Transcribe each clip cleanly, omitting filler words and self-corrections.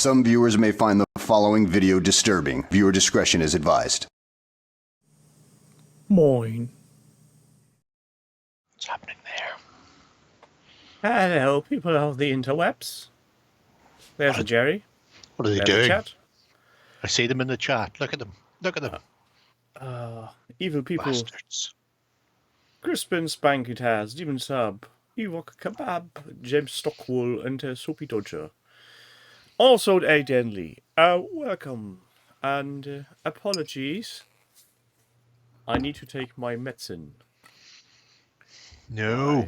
Some viewers may find the following video disturbing. Viewer discretion is advised. Moin. What's happening there? Hello, people of the interwebs. There's Jerry. What are they There's doing? Chat. I see them in the chat. Look at them. Look at them. Evil people. Bastards. Crispin Spanky Taz, Demon Sub, Ewok Kebab, James Stockwell, and Soapy Dodger. Also, Aiden Lee. Welcome. And apologies. I need to take my medicine. No.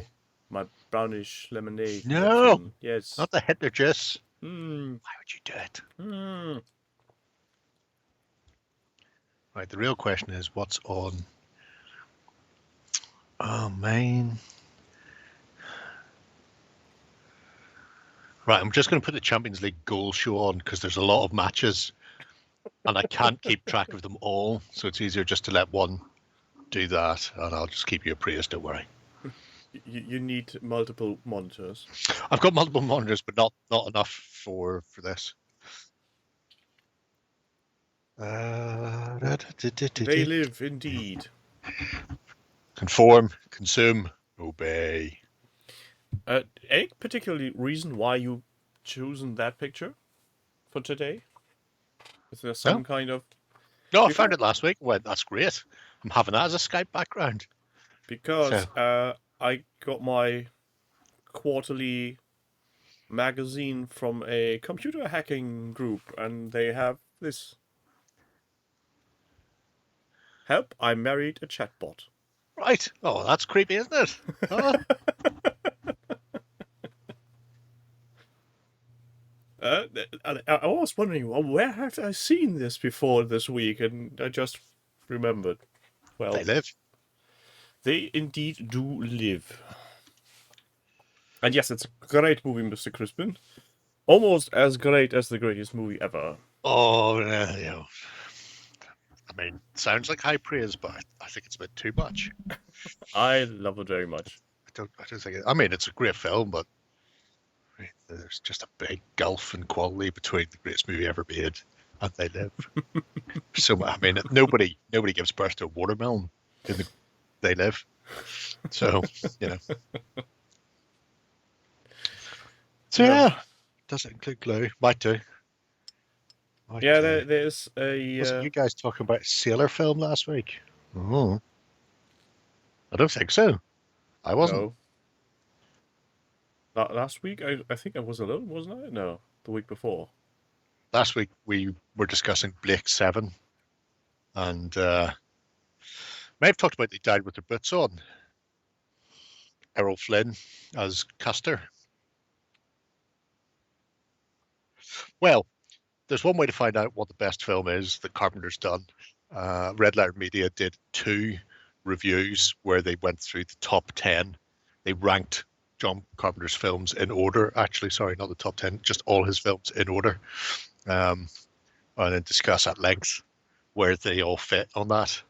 My brownish lemonade. No. Medicine. Yes. Not the Hitler juice. Why Why would you do it? Mm. Right, the real question is what's on? Oh, man. Right, I'm just going to put the Champions League goal show on because there's a lot of matches and I can't keep track of them all. So it's easier just to let one do that and I'll just keep you appraised, don't worry. You need multiple monitors. I've got multiple monitors, but not enough for this. They live indeed. Conform, consume, obey. Any particular reason why you chosen that picture for today? Is there some kind of... No, I found it last week. Went, that's great. I'm having that as a Skype background. Because I got my quarterly magazine from a computer hacking group, and they have this. Help, I married a chatbot. Right. Oh, that's creepy, isn't it? Oh. I was wondering, well, where have I seen this before this week? And I just remembered. Well, They live. They indeed do live. And yes, it's a great movie, Mr. Crispin. Almost as great as the greatest movie ever. Oh, yeah. I mean, sounds like high praise, but I think it's a bit too much. I love it very much. I don't think it, I mean, it's a great film, but there's just a big gulf in quality between the greatest movie ever made and They Live. So, I mean, nobody gives birth to a watermelon in They Live. So, you know. So, yeah. Does it include glue? Might do. There's a... Wasn't you guys talking about a sailor film last week? Oh. I don't think so. I wasn't. No. Last week, I think I was alone, wasn't I? No, the week before. Last week we were discussing Blake 7, and may have talked about they died with their boots on. Errol Flynn as Custer. Well, there's one way to find out what the best film is that Carpenter's done. Red Letter Media did 2 reviews where they went through the top 10. They ranked John Carpenter's films in order. Actually, sorry, not the top 10, just all his films in order. And then discuss at length where they all fit on that.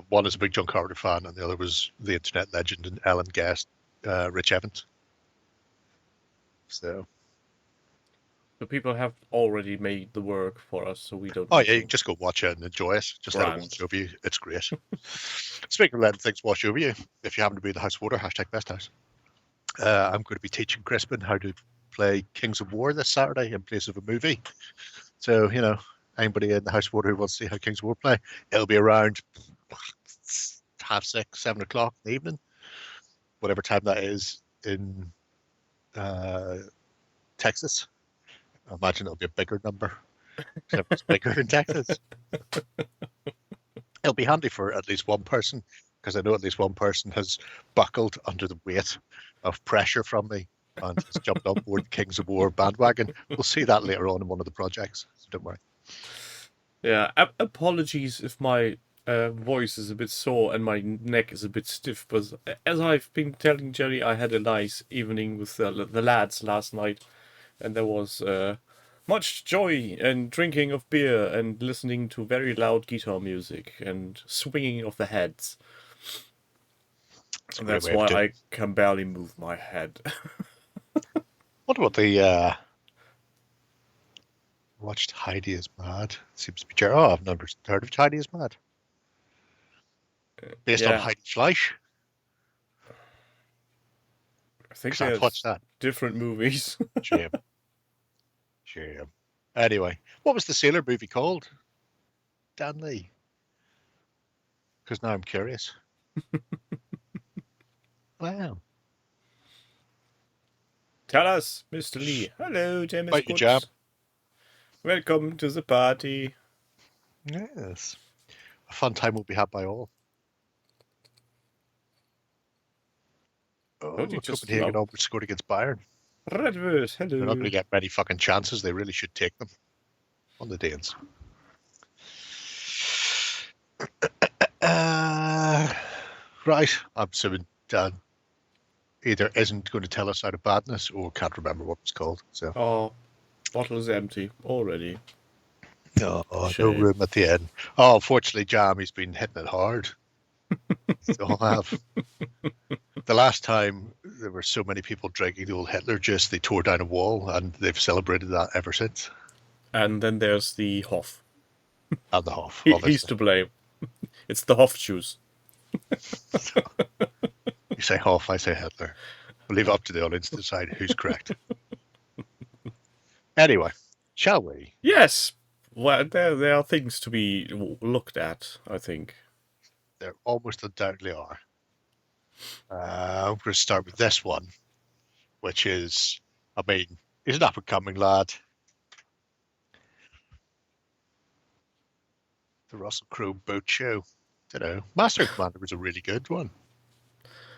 One is a big John Carpenter fan, and the other was the internet legend and Ellen guest, Rich Evans. So people have already made the work for us, so we don't... Oh, yeah, you can just go watch it and enjoy it. Just let it wash over you. It's great. Speaking of letting things wash over you, if you happen to be in the House of Water, #BestHouse. I'm going to be teaching Crispin how to play Kings of War this Saturday in place of a movie. So, you know, anybody in the House of Water who wants to see how Kings of War play, it'll be around 6:30, 7 o'clock in the evening, whatever time that is in Texas. I imagine it'll be a bigger number. Except it's bigger in Texas. It'll be handy for at least one person, because I know at least one person has buckled under the weight of pressure from me and has jumped on board the Kings of War bandwagon. We'll see that later on in one of the projects, so don't worry. Yeah, apologies if my voice is a bit sore and my neck is a bit stiff, but as I've been telling Jerry, I had a nice evening with the lads last night, and there was much joy and drinking of beer and listening to very loud guitar music and swinging of the heads. And that's why I can barely move my head. What about the Watched Heidi is Mad. Seems to be. Oh, I've never heard of Heidi is Mad. Based on Yeah, Heidi Fleisch. I think Because I've watched there's that. different movies. Shame. Shame. Anyway, what was the sailor movie called? Dan Lee. Because now I'm curious. Wow. Tell us, Mr. Lee. Hello, James About you, Jam. Goods. Welcome to the party. Yes. A fun time will be had by all. Oh, Don't you just Copenhagen love almost scored against Bayern. Redverse? They're not going Hello. to get many fucking chances. They really should take them on the Danes. Right. I'm assuming Dan either isn't going to tell us out of badness or can't remember what it was called. So, Oh, bottle is empty already. no Shame. room at the end. Oh, unfortunately, Jam, he's been hitting it hard. So I have. The last time there were so many people drinking the old Hitler juice, they tore down a wall, and they've celebrated that ever since. And then there's the Hoff. And the Hoff, He's obviously. to blame. It's the Hoff juice. You say Hoff, I say Hitler. We'll leave it up to the audience to decide who's correct. Anyway, shall we? Yes. Well, there are things to be looked at, I think. There almost undoubtedly are. I'm going to start with this one, which is, I mean, he's an up-and-coming lad. The Russell Crowe boat show. Master and Commander was a really good one.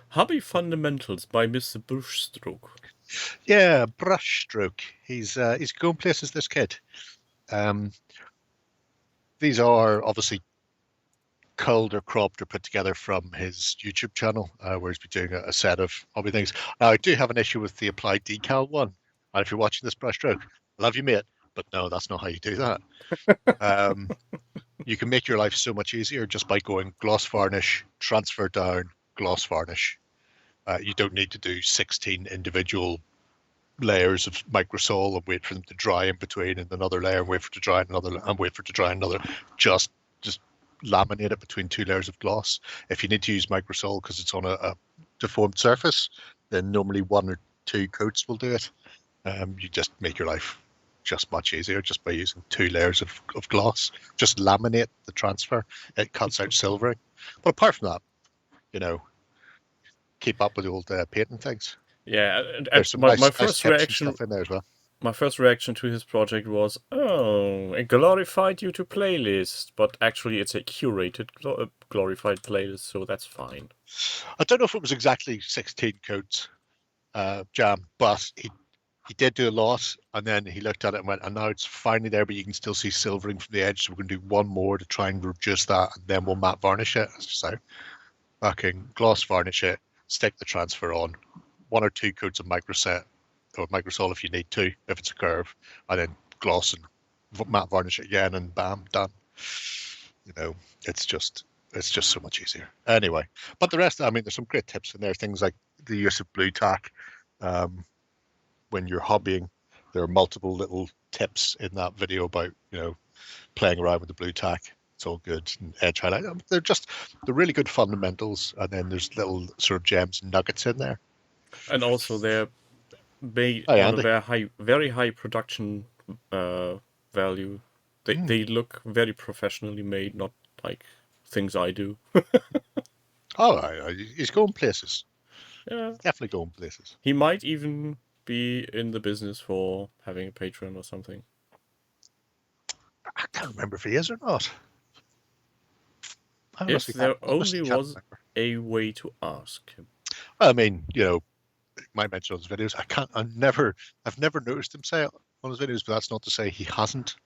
Hobby Fundamentals by Mr. Brushstroke. Yeah, Brushstroke. He's going places, this kid. These are obviously culled or cropped or put together from his YouTube channel, where he's been doing a set of hobby things. Now, I do have an issue with the applied decal one. And if you're watching this, Brushstroke, love you, mate, but no, that's not how you do that. You can make your life so much easier just by going gloss varnish, transfer down, gloss varnish. You don't need to do 16 individual layers of microsol and wait for them to dry in between, and another layer and wait for it to dry, another and wait for it to dry another. Just laminate it between 2 layers of gloss. If you need to use microsol because it's on a deformed surface, then normally 1 or 2 coats will do it. You just make your life just much easier just by using 2 layers of gloss. Just laminate the transfer. It cuts out silvering. But apart from that, keep up with the old painting things. Yeah, There's some my nice first tips and reaction stuff in there as well. My first reaction to his project was, oh, a glorified YouTube playlist, but actually it's a curated glorified playlist, so that's fine. I don't know if it was exactly 16 coats, Jam, but he did do a lot, and then he looked at it and went, and now it's finally there, but you can still see silvering from the edge, so we're going to do 1 more to try and reduce that, and then we'll matte varnish it. So, fucking gloss varnish it, stick the transfer on, 1 or 2 coats of microset, or microsol if you need to, if it's a curve, and then gloss and matte varnish it again, and bam, done. It's just so much easier. Anyway, but the rest, I mean, there's some great tips in there, things like the use of blue tack. When you're hobbying, there are multiple little tips in that video about, playing around with the blue tack. It's all good. And edge highlight. They're really good fundamentals, and then there's little sort of gems and nuggets in there. And also they're made Hi, on Andy. a very high production value. They look very professionally made, not like things I do. Oh, he's going places. Yeah. Definitely going places. He might even be in the business for having a Patreon or something. I can't remember if he is or not. If there only was a way to ask him. I mean, might mention on his videos. I've never noticed him say it on his videos, but that's not to say he hasn't.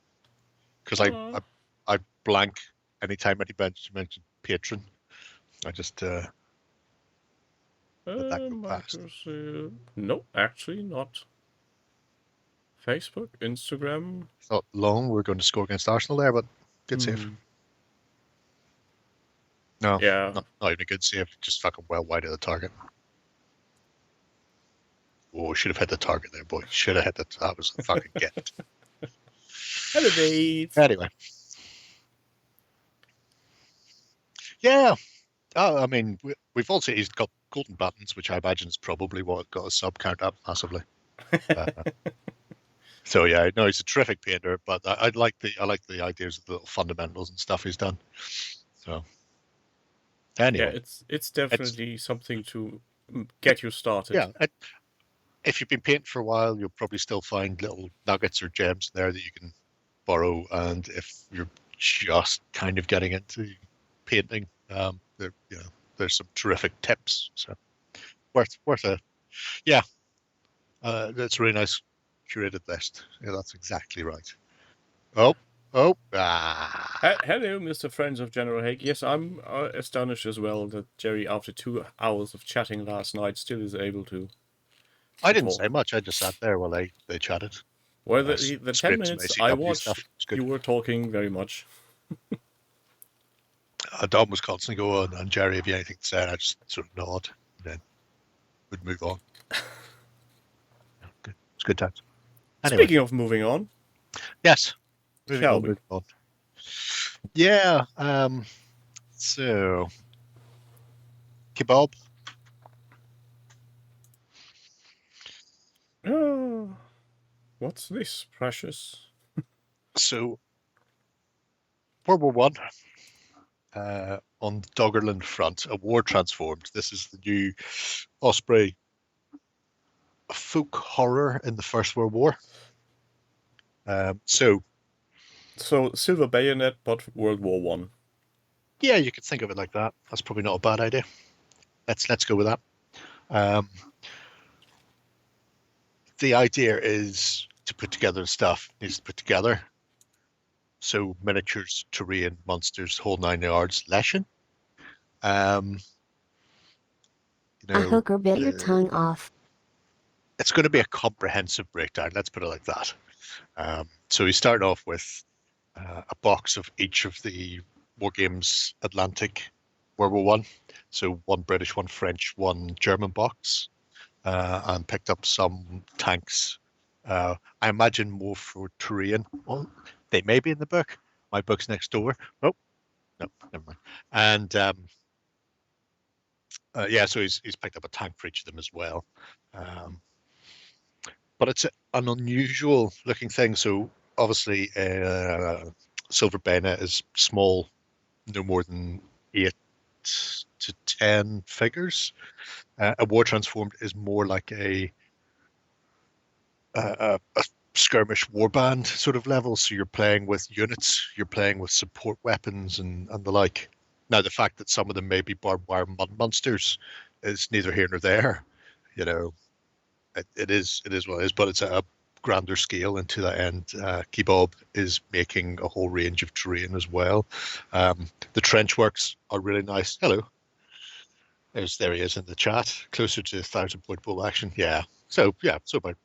Because I blank anytime anybody mentioned patron. I just let that go past. No, actually not. Facebook, Instagram. It's not long. We're going to score against Arsenal there, but good save. No, yeah, not even a good save. Just fucking well wide of the target. Oh, should have hit the target there, boy. Should have hit that. That was a fucking gift. Hello, Dave. Anyway, yeah. I mean, we've also he's got golden buttons, which I imagine is probably what got a sub count up massively. Uh, so yeah, no, he's a terrific painter, but I like the ideas of the little fundamentals and stuff he's done. So Yeah, anyway, it's definitely something to get you started. yeah. If you've been painting for a while, you'll probably still find little nuggets or gems there that you can borrow. And if you're just kind of getting into painting, there's some terrific tips. So worth a yeah. That's a really nice curated list. Yeah, that's exactly right. Oh, Hello, Mr. Friends of General Haig. Yes, I'm astonished as well that Jerry, after 2 hours of chatting last night, still is able to I didn't talk. say much. I just sat there while they chatted. Well, the 10 Scraped some minutes I ACW watched, stuff. It's good. you were talking very much. Dom was constantly going, and Jerry, if you had anything to say, I just sort of nod, and then would move on. Good. It's good times. Anyway, Speaking of moving on, yes, shall we? moving on. Yeah. So, kebab. Oh, what's this, precious? So, World War One. On the Doggerland front, a war transformed. This is the new Osprey folk horror in the First World War. So Silver Bayonet, but World War One. yeah, you could think of it like that. That's probably not a bad idea. Let's go with that. The idea is to put together the stuff needs to put together. So miniatures, terrain, monsters, whole 9 yards, lesson. A hooker bit your tongue off. It's going to be a comprehensive breakdown. Let's put it like that. So we start off with a box of each of the War Games Atlantic World War One. So one British, one French, one German box, and picked up some tanks. I imagine more for terrain. Well, they may be in the book. My book's next door. Oh, no, never mind. And yeah, so he's picked up a tank for each of them as well. But it's an unusual looking thing. So obviously, Silver Bayonet is small, no more than 8 to 10 figures. A War Transformed is more like a skirmish warband sort of level. So you're playing with units, you're playing with support weapons and the like. Now, the fact that some of them may be barbed wire mud monsters is neither here nor there. You know, it is what it is, but it's a grander scale. And to that end, Kebab is making a whole range of terrain as well. The trench works are really nice. Hello. There he is in the chat. Closer to 1,000-point bolt action. Yeah. So about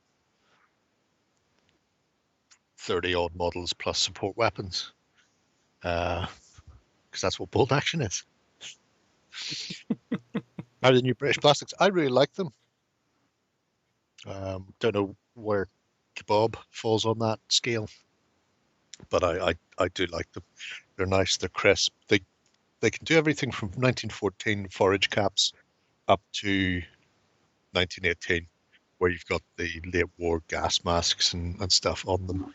30 odd models plus support weapons. Because that's what bolt action is. Now the new British plastics, I really like them. Don't know where Kebab falls on that scale, but I do like them. They're nice. They're crisp. They can do everything from 1914 forage caps up to 1918, where you've got the late war gas masks and stuff on them.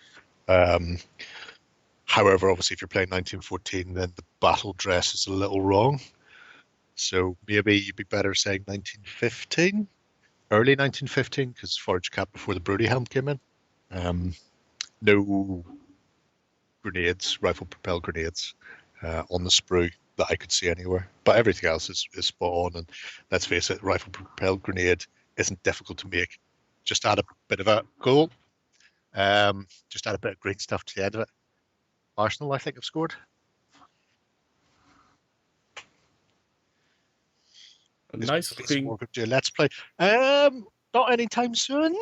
However, obviously, if you're playing 1914, then the battle dress is a little wrong. So maybe you'd be better saying 1915, early 1915, because forage cap before the Brody helm came in. No grenades, rifle propelled grenades on the sprue that I could see anywhere, but everything else is spot on. And let's face it, rifle propelled grenade isn't difficult to make. Just add a bit of a goal. Just add a bit of green stuff to the end of it. Arsenal, I think, have scored. A nice looking. Let's play. Not anytime soon.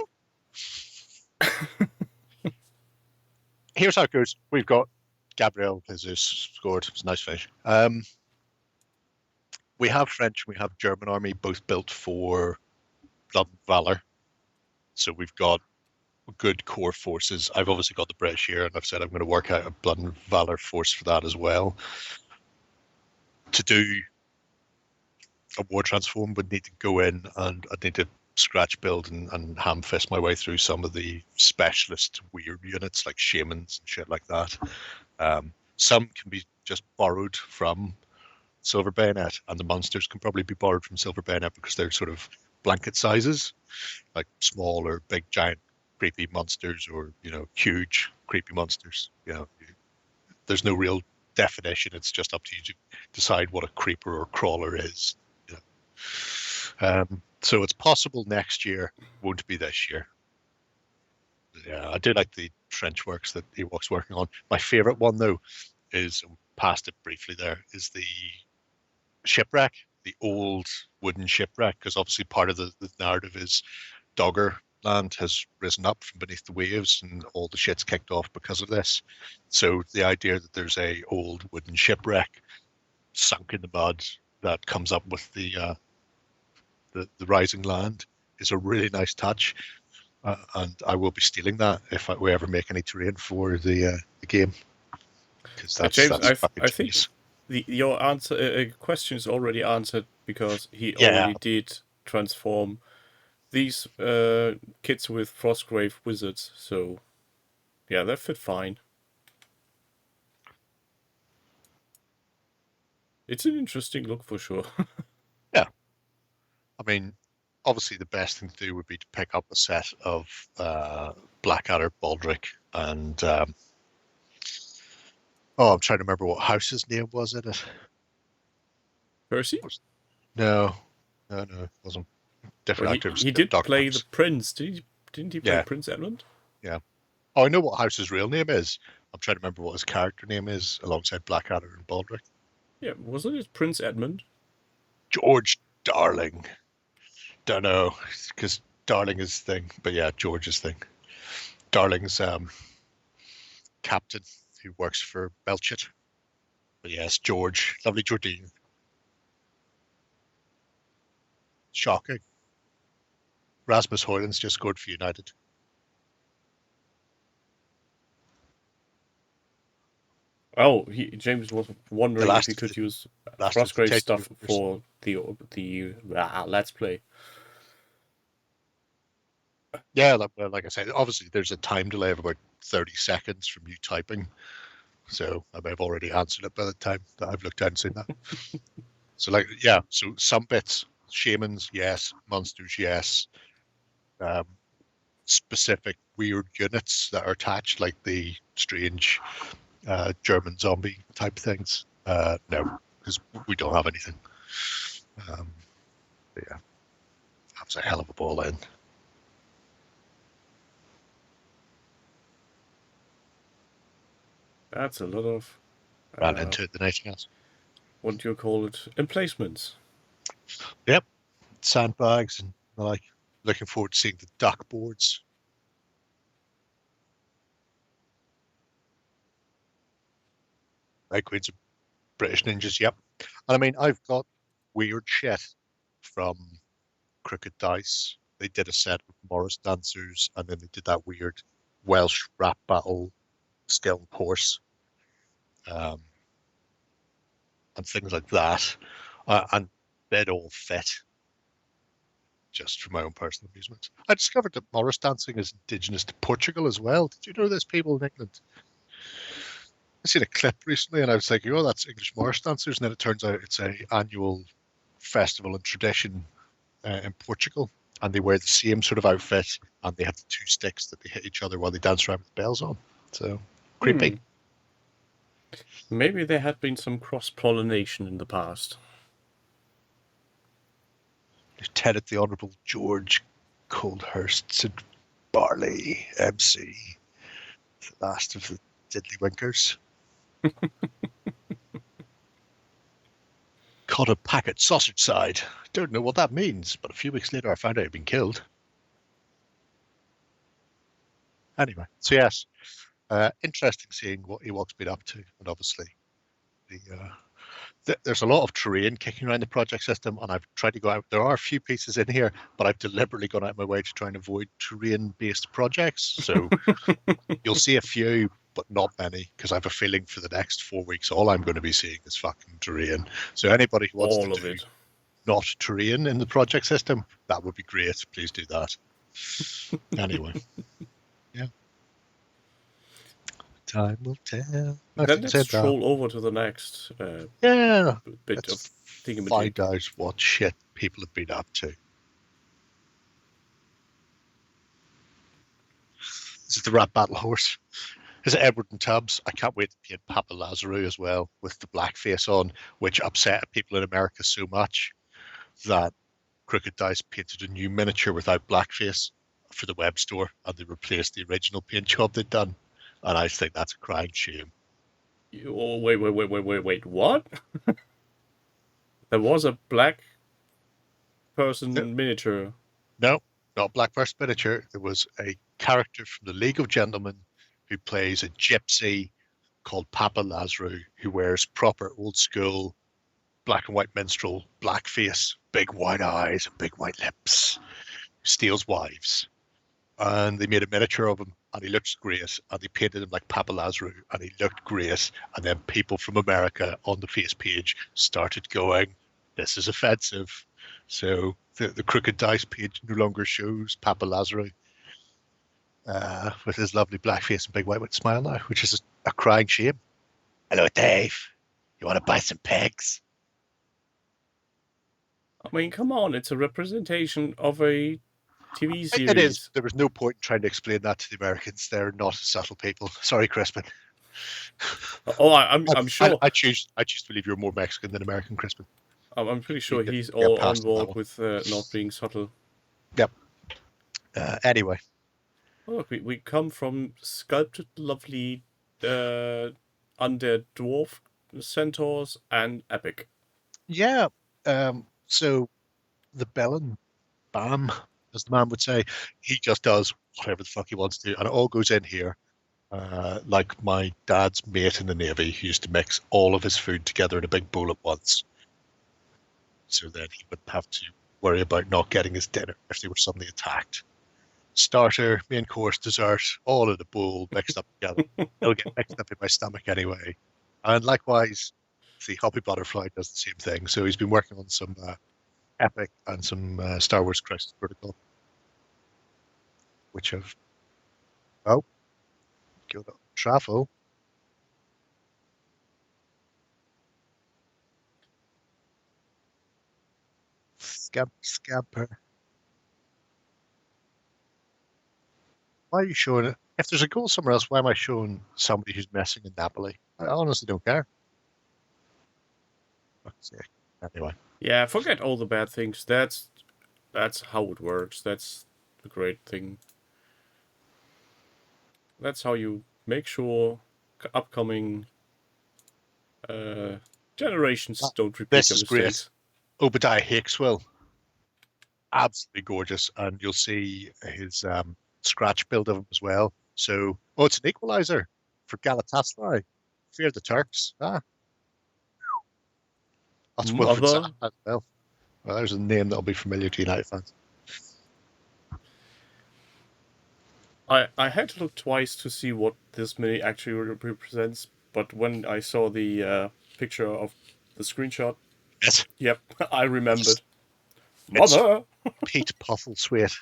Here's how it goes. We've got Gabriel Jesus scored. It's a nice finish. We have French, we have German army, both built for Blood and Valor. So we've got good core forces. I've obviously got the British here, and I've said I'm going to work out a Blood and Valor force for that as well. To do a war transform would need to go in, and I'd need to scratch build and ham fist my way through some of the specialist weird units like shamans and shit like that. Some can be just borrowed from Silver Bayonet, and the monsters can probably be borrowed from Silver Bayonet because they're sort of blanket sizes, like small or big giant creepy monsters, or huge creepy monsters. There's no real definition. It's just up to you to decide what a creeper or crawler is. So it's possible next year, won't be this year. Yeah, I do like the trench works that Ewok's working on. My favorite one though is, past it briefly there, is the shipwreck, the old wooden shipwreck, because obviously part of the narrative is Dogger Land has risen up from beneath the waves and all the shit's kicked off because of this. So the idea that there's a old wooden shipwreck sunk in the mud that comes up with the rising land is a really nice touch, and I will be stealing that if we ever make any terrain for the game. James, I think your answer question is already answered, because he already did transform these kids with Frostgrave wizards. So yeah, that fit fine. It's an interesting look for sure. Yeah. I mean, obviously the best thing to do would be to pick up a set of Blackadder, Baldric, and I'm trying to remember what house's name was in it. Percy? No, it wasn't. Different actor. He did play the prince. Didn't he play Prince Edmund? Yeah. Oh, I know what house's real name is. I'm trying to remember what his character name is alongside Blackadder and Baldric. Yeah, wasn't it Prince Edmund? George Darling. Don't know, because Darling is thing, but yeah, George's thing. Darling's captain who works for Belchit. But yes, George, lovely Jordine. Shocking. Rasmus Højlund's just scored for United. Oh, James was wondering if he could use Frostgrave stuff for the Let's Play. Yeah, like I said, obviously there's a time delay of about 30 seconds from you typing. So I may have already answered it by the time that I've looked down and seen that. So so some bits, shamans, yes. Monsters, yes. Specific weird units that are attached, like the strange German zombie type things. No, because we don't have anything. But yeah, that was a hell of a ball in. That's a lot of... Ran into it, the anything else. What do you call it? Emplacements. Yep. Sandbags and the like. Looking forward to seeing the duck boards. Right, Queens of British Ninjas, yep. And I mean, I've got weird shit from Crooked Dice. They did a set of Morris dancers, and then they did that weird Welsh rap battle skill horse. And things like that. And they'd all fit, just for my own personal amusement. I discovered that Morris dancing is indigenous to Portugal as well. Did you know there's people in England? I seen a clip recently and I was thinking, oh, that's English Morris dancers. And then it turns out it's an annual festival and tradition in Portugal. And they wear the same sort of outfit, and they have the two sticks that they hit each other while they dance around with the bells on. So, creepy. Maybe there had been some cross-pollination in the past. Lieutenant the Honourable George Coldhurst St. Barley, MC, the last of the Diddley Winkers. Caught a packet sausage side. Don't know what that means, but a few weeks later I found out he'd been killed. Anyway, so yes, interesting seeing what Ewok's been up to, and obviously the there's a lot of terrain kicking around the project system, and I've tried to go out. There are a few pieces in here, but I've deliberately gone out of my way to try and avoid terrain-based projects. So you'll see a few, but not many, because I have a feeling for the next 4 weeks, all I'm going to be seeing is fucking terrain. So anybody who wants All to of do it. not terrain in the project system, that would be great. Please do that. Anyway, yeah. Time will tell. Then let's stroll over to the next Yeah, bit of let's thingamajig. find out what shit people have been up to. This is the Rat Battle Horse. This is Edward and Tubbs. I can't wait to paint Papa Lazarou as well with the blackface on, which upset people in America so much that Crooked Dice painted a new miniature without blackface for the web store, and they replaced the original paint job they'd done. And I think that's a crying shame. Oh, wait, what? There was a black person miniature. No, not Black Verse miniature. There was a character from the League of Gentlemen who plays a gypsy called Papa Lazarou, who wears proper old school black and white minstrel blackface, big white eyes and big white lips, steals wives. And they made a miniature of him, and he looks great, and they painted him like Papa Lazarou, and he looked great. And then people from America on the face page started going, this is offensive. So the Crooked Dice page no longer shows Papa Lazarou with his lovely black face and big white smile now, which is a crying shame. Hello, Dave. You want to buy some pegs? I mean, come on, it's a representation of a TV series. It is. There was no point in trying to explain that to the Americans. They're not subtle people. Sorry, Crispin. Oh, I'm sure. I choose to believe you're more Mexican than American, Crispin. I'm pretty sure he's all on board with not being subtle. Yep. Anyway. Look, we come from sculpted, lovely undead dwarf centaurs and epic. Yeah. So the Bellin Bam, as the man would say, he just does whatever the fuck he wants to do, and it all goes in here. Like my dad's mate in the Navy, who used to mix all of his food together in a big bowl at once. So then he wouldn't have to worry about not getting his dinner if they were suddenly attacked. Starter, main course, dessert, all in a bowl, mixed up together. It'll get mixed up in my stomach anyway. And likewise, the Hobby Butterfly does the same thing. So he's been working on some Epic and some Star Wars Crisis Protocol, which have go to travel. Scamper. Why are you showing it? If there's a goal somewhere else, why am I showing somebody who's messing in Napoli? I honestly don't care. Anyway. Yeah, forget all the bad things. That's how it works. That's the great thing. That's how you make sure upcoming generations don't repeat this their is mistakes. Great. Obadiah Hickswell, absolutely gorgeous, and you'll see his scratch build of him as well. So, it's an equalizer for Galatasaray. Fear the Turks. That's Wilfred Zaha as well. Well, there's a name that'll be familiar to United fans. I had to look twice to see what this mini actually represents, but when I saw the picture of the screenshot, yes. Yep, I remembered. Mother! Pete Postlethwaite.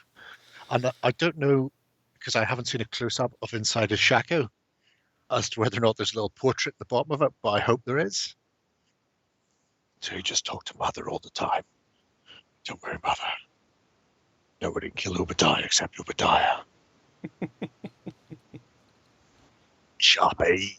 And I don't know, because I haven't seen a close-up of inside his shako, as to whether or not there's a little portrait at the bottom of it, but I hope there is. So you just talk to Mother all the time. Don't worry, Mother. Nobody can kill Obadiah except Obadiah. Choppy.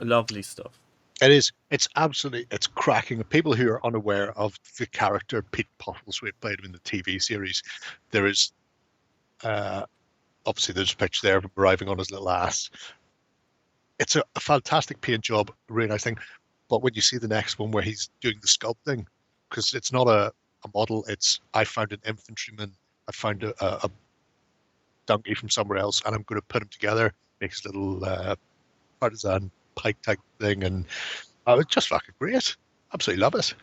Lovely stuff. It is. It's absolutely. It's cracking. People who are unaware of the character Pete Postlethwaite played him in the TV series, there is obviously there's a picture there of him arriving on his little ass. It's a fantastic paint job, really nice thing. But when you see the next one where he's doing the sculpting, because it's not a model, it's I found an infantryman, I found a donkey from somewhere else, and I'm going to put them together, make his little partisan pike type thing, and I was just fucking great. Absolutely love it.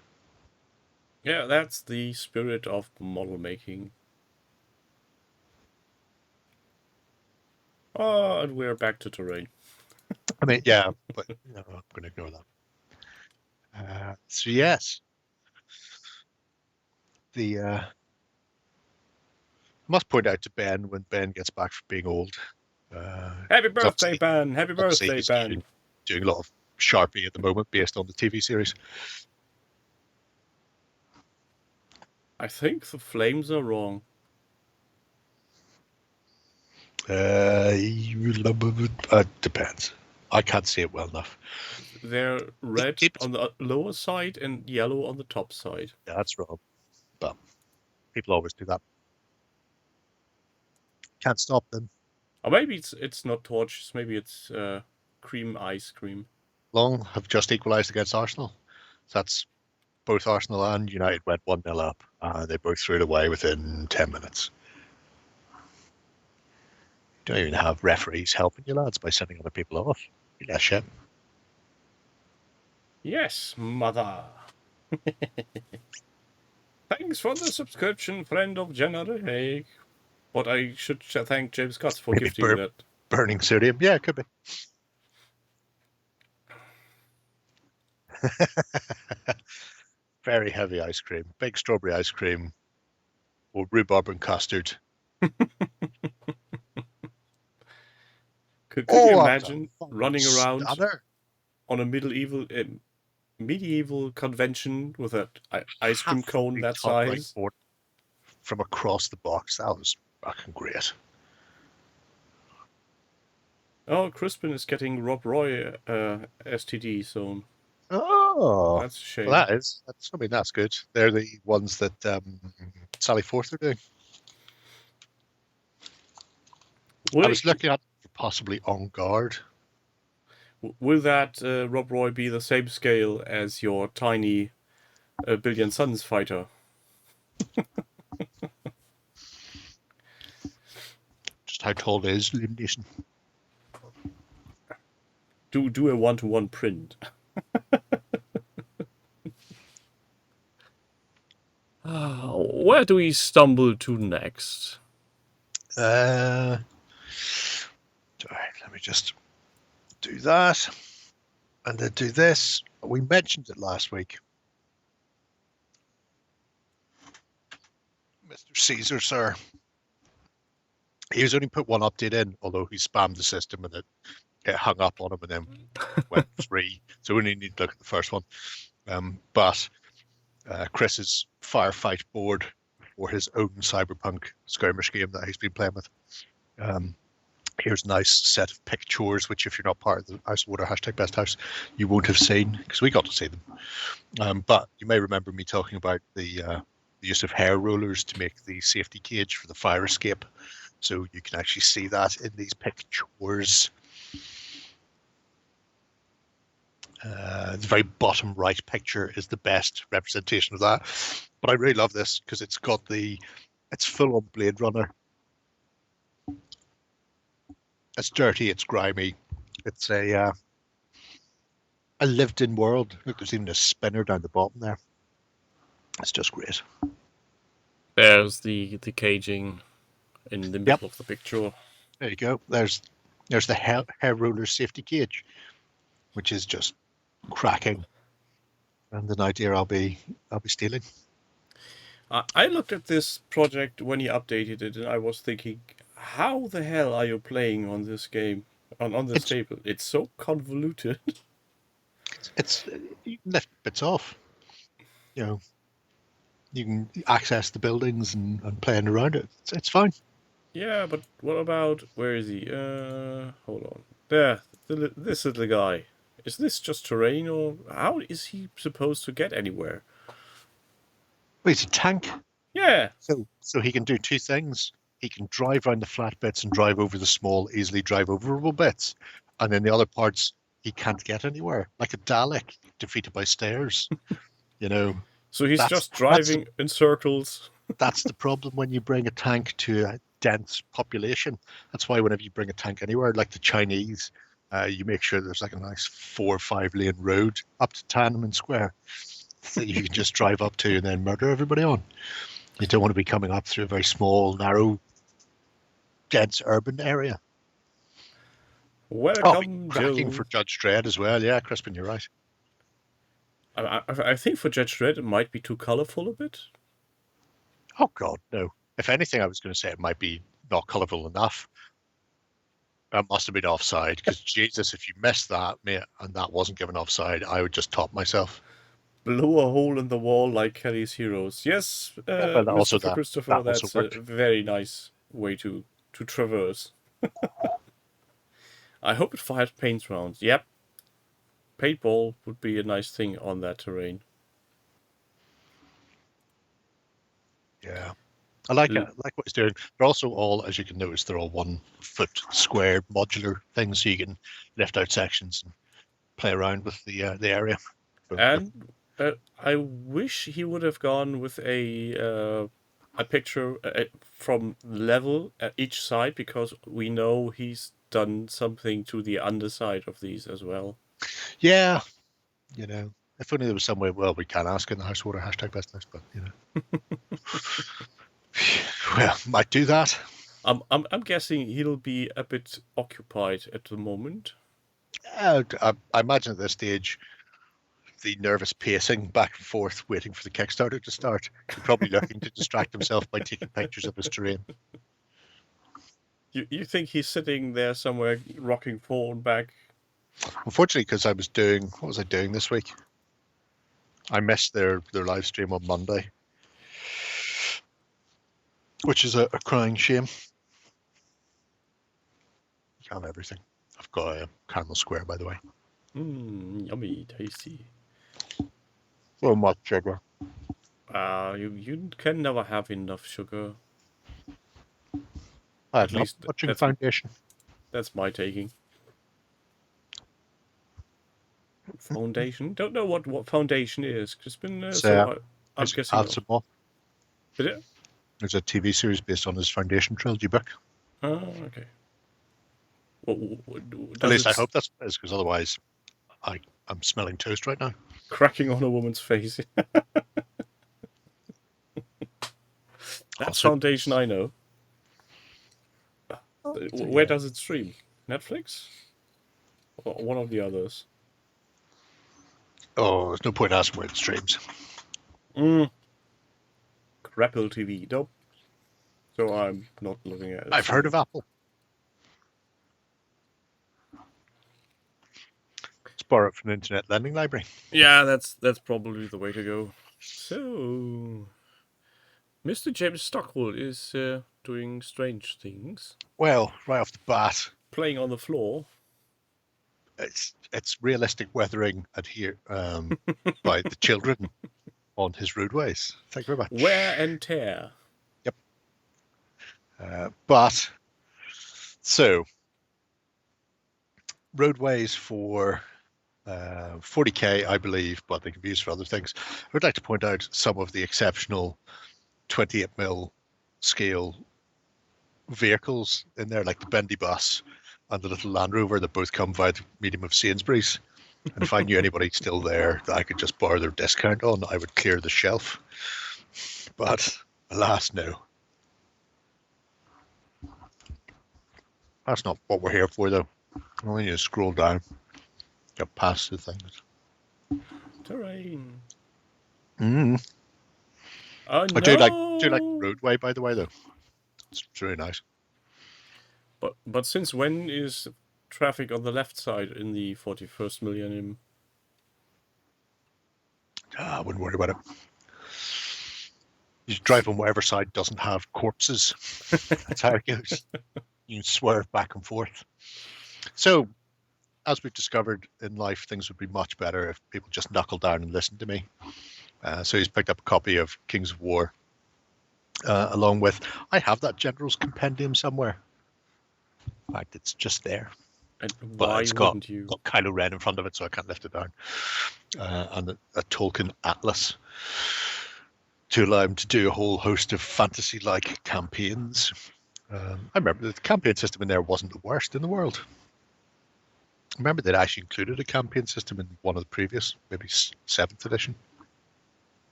Yeah, that's the spirit of model making. Oh, and we're back to terrain. I mean, yeah, but no, I'm going to ignore that. So yes, I must point out to Ben when Ben gets back from being old. Happy 'cause birthday, obviously- Ben! Happy obviously birthday, he's Ben! doing a lot of Sharpie at the moment based on the TV series. I think the flames are wrong. Depends. I can't see it well enough. They're red keep it- on the lower side and yellow on the top side. Yeah, that's wrong. But people always do that. Can't stop them. Or maybe it's not torches, maybe it's cream ice cream. Long have just equalised against Arsenal. So that's both Arsenal and United went 1-0 up. They both threw it away within 10 minutes. You don't even have referees helping you lads by sending other people off. Yeah, shit. Yes, mother. Thanks for the subscription, friend of January. But I should thank James Scott for Maybe gifting that. Burning sodium. Yeah, it could be. Very heavy ice cream. Big strawberry ice cream. Or rhubarb and custard. Could you that's imagine a fucking running around stunner. on a medieval convention with an ice cream cone Half that the top right size? board from across the box. That was fucking great. Oh, Crispin is getting Rob Roy STD, so Oh, that's a shame. well, that's good. They're the ones that Sally Forth are doing. I was looking at possibly On Guard. Will that Rob Roy be the same scale as your tiny Billion Suns fighter? Just how tall it is, Liam Neeson. Do a 1-to-1 print. Where do we stumble to next? All right, let me just do that. And then do this. We mentioned it last week. Mr. Caesar, sir. He was only put one update in, although he spammed the system and it hung up on him and then went free. So we only need to look at the first one. But Chris's firefight board for his own Cyberpunk skirmish game that he's been playing with. Here's a nice set of pictures, which if you're not part of the House of Water #BestHouse, you won't have seen, because we got to see them. But you may remember me talking about the use of hair rollers to make the safety cage for the fire escape. So you can actually see that in these pictures. The very bottom right picture is the best representation of that. But I really love this because it's full on Blade Runner. It's dirty, it's grimy. It's a lived-in world. Look, there's even a spinner down the bottom there. It's just great. There's the caging in the middle of the picture. There you go. There's the hair roller safety cage, which is just cracking, and an idea I'll be stealing. I looked at this project when he updated it, and I was thinking, how the hell are you playing on this game, on this table? It's so convoluted. You can lift bits off. You know, you can access the buildings and playing around it. It's fine. Yeah, but what about, where is he? Hold on. There, this little guy. Is this just terrain, or how is he supposed to get anywhere? Well, he's a tank. Yeah. So he can do two things. He can drive around the flat bits and drive over the small, easily drive overable bits. And then the other parts, he can't get anywhere. Like a Dalek defeated by stairs. So he's just driving in circles. That's the problem when you bring a tank to a dense population. That's why whenever you bring a tank anywhere, like the Chinese, you make sure there's like a nice 4 or 5 lane road up to Tiananmen Square that you can just drive up to and then murder everybody on. You don't want to be coming up through a very small, narrow, dense urban area. Welcome, cracking Joe. for Judge Dredd as well. Yeah, Crispin, you're right. I think for Judge Dredd it might be too colourful a bit. Oh, God, no. If anything, I was going to say it might be not colourful enough. That must have been offside, because Jesus, if you missed that, mate, and that wasn't given offside, I would just top myself. Blow a hole in the wall like Kelly's Heroes. Yes, But also Mr. Christopher, that also that's a worked. very nice way to traverse. I hope it fires paint rounds. Yep. Paintball would be a nice thing on that terrain. Yeah. I like it. I like what it's doing. They're also all, as you can notice, they're all 1 foot square modular things, so you can lift out sections and play around with the area. And I wish he would have gone with a picture from level at each side, because we know he's done something to the underside of these as well. Yeah, you know, if only there was some way. Well, we can ask in the House Water # business, but you know, well, might do that. I'm guessing he'll be a bit occupied at the moment. I imagine at this stage, the nervous pacing back and forth, waiting for the Kickstarter to start. He's probably looking to distract himself by taking pictures of his terrain. You think he's sitting there somewhere rocking forward and back? Unfortunately, because I was doing, what was I doing this week? I missed their live stream on Monday, which is a crying shame. You can't have everything. I've got a caramel square, by the way. Yummy, tasty. So much sugar. You can never have enough sugar. At least watching Foundation. That's my taking. Foundation? Don't know what Foundation is. Crispin, I'm guessing. Asimov. Did it? There's a TV series based on his Foundation trilogy book. Oh, okay. At least I hope that's what it is, because otherwise I'm smelling toast right now. Cracking on a woman's face. That's Foundation, I know. Where does it stream? Netflix? Or one of the others? Oh, there's no point asking where it streams. Crapple TV. Nope. So I'm not looking at it. I've heard of Apple. Let's borrow it from the Internet Lending Library. Yeah, that's probably the way to go. So, Mr. James Stockwell is doing strange things. Well, right off the bat, playing on the floor. It's realistic weathering by the children on his roadways. Thank you very much. Wear and tear. Yep. But so roadways for 40k, I believe, but they can be used for other things. I would like to point out some of the exceptional 28mm scale vehicles in there, like the Bendy bus and the little Land Rover that both come via the medium of Sainsbury's. And if I knew anybody still there that I could just borrow their discount on, I would clear the shelf. But alas, no. That's not what we're here for, though. I want you to scroll down, get past the things. Terrain. Mm. Oh, I do like the roadway, by the way, though. It's really nice. But since when is traffic on the left side in the 41st millennium? I wouldn't worry about it. You drive on whatever side doesn't have corpses. That's how it goes. You can swerve back and forth. So, as we've discovered in life, things would be much better if people just knuckle down and listen to me. So he's picked up a copy of Kings of War, along with, I have that General's Compendium somewhere. In fact, it's just there. And but it's got you? Got Kylo Ren in front of it, so I can't lift it down. And a Tolkien Atlas to allow him to do a whole host of fantasy-like campaigns. I remember the campaign system in there wasn't the worst in the world. remember they'd actually included a campaign system in one of the previous, maybe 7th edition.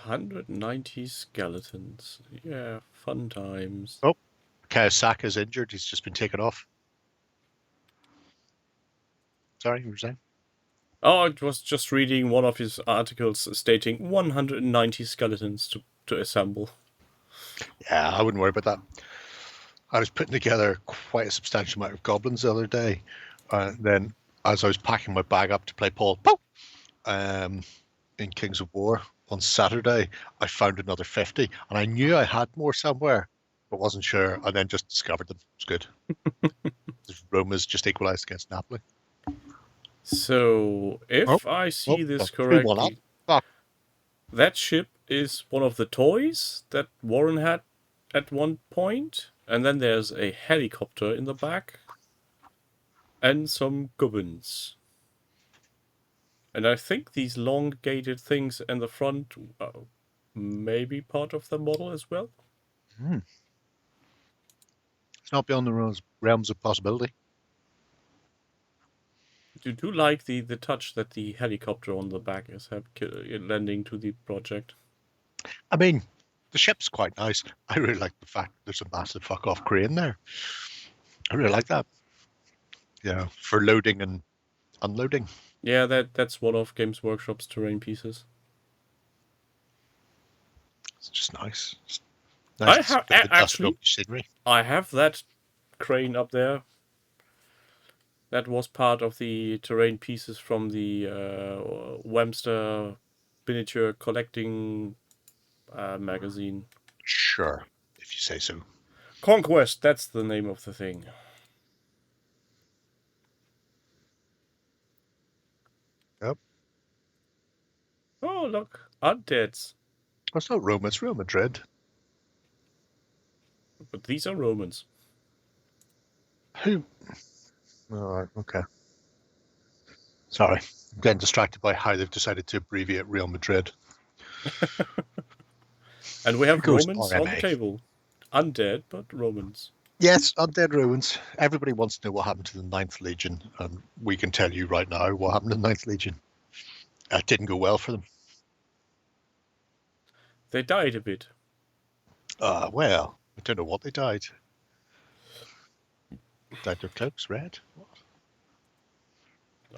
190 skeletons. Yeah, fun times. Oh, Kiyosaka's injured. He's just been taken off. Sorry, you were saying? Oh, I was just reading one of his articles stating 190 skeletons to assemble. Yeah, I wouldn't worry about that. I was putting together quite a substantial amount of goblins the other day. Then, as I was packing my bag up to play Paul in Kings of War on Saturday, I found another 50, and I knew I had more somewhere, but wasn't sure. I then just discovered them. It's good. Roma's just equalised against Napoli. So, if I see this correctly, that ship is one of the toys that Warren had at one point, and then there's a helicopter in the back, and some gubbins. And I think these elongated things in the front may be part of the model as well. It's not beyond the realms of possibility. You do like the touch that the helicopter on the back is lending to the project. I mean, the ship's quite nice. I really like the fact there's a massive fuck-off crane there. I really like that. Yeah, for loading and unloading. Yeah, that's one of Games Workshop's terrain pieces. It's just nice. It's nice. I have that crane up there. That was part of the terrain pieces from the Webster miniature collecting magazine. Sure, if you say so. Conquest, that's the name of the thing. Yep. Oh, look, undeads. Oh, it's not Roma, it's Real Madrid. But these are Romans. Who? Alright, okay. Sorry, I'm getting distracted by how they've decided to abbreviate Real Madrid. And we have Goes Romans RMA. on the table. Undead, but Romans. Yes, undead ruins. Everybody wants to know what happened to the 9th Legion, and we can tell you right now what happened to the 9th Legion. It didn't go well for them. They died a bit. Well, I don't know what they died. Dyed their cloaks red? What?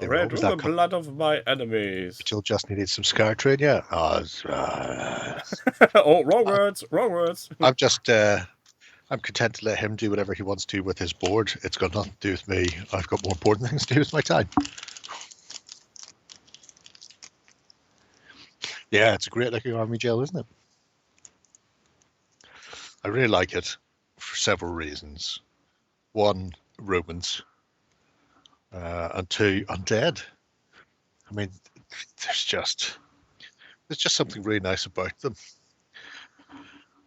Red with the blood of my enemies. Still just needed some scar train, yeah. Oh, wrong words, wrong words. I'm just, I'm content to let him do whatever he wants to with his board. It's got nothing to do with me. I've got more important things to do with my time. Yeah, it's a great looking army gel, isn't it? I really like it for several reasons. One, Romans. And two, undead. I mean, there's just something really nice about them.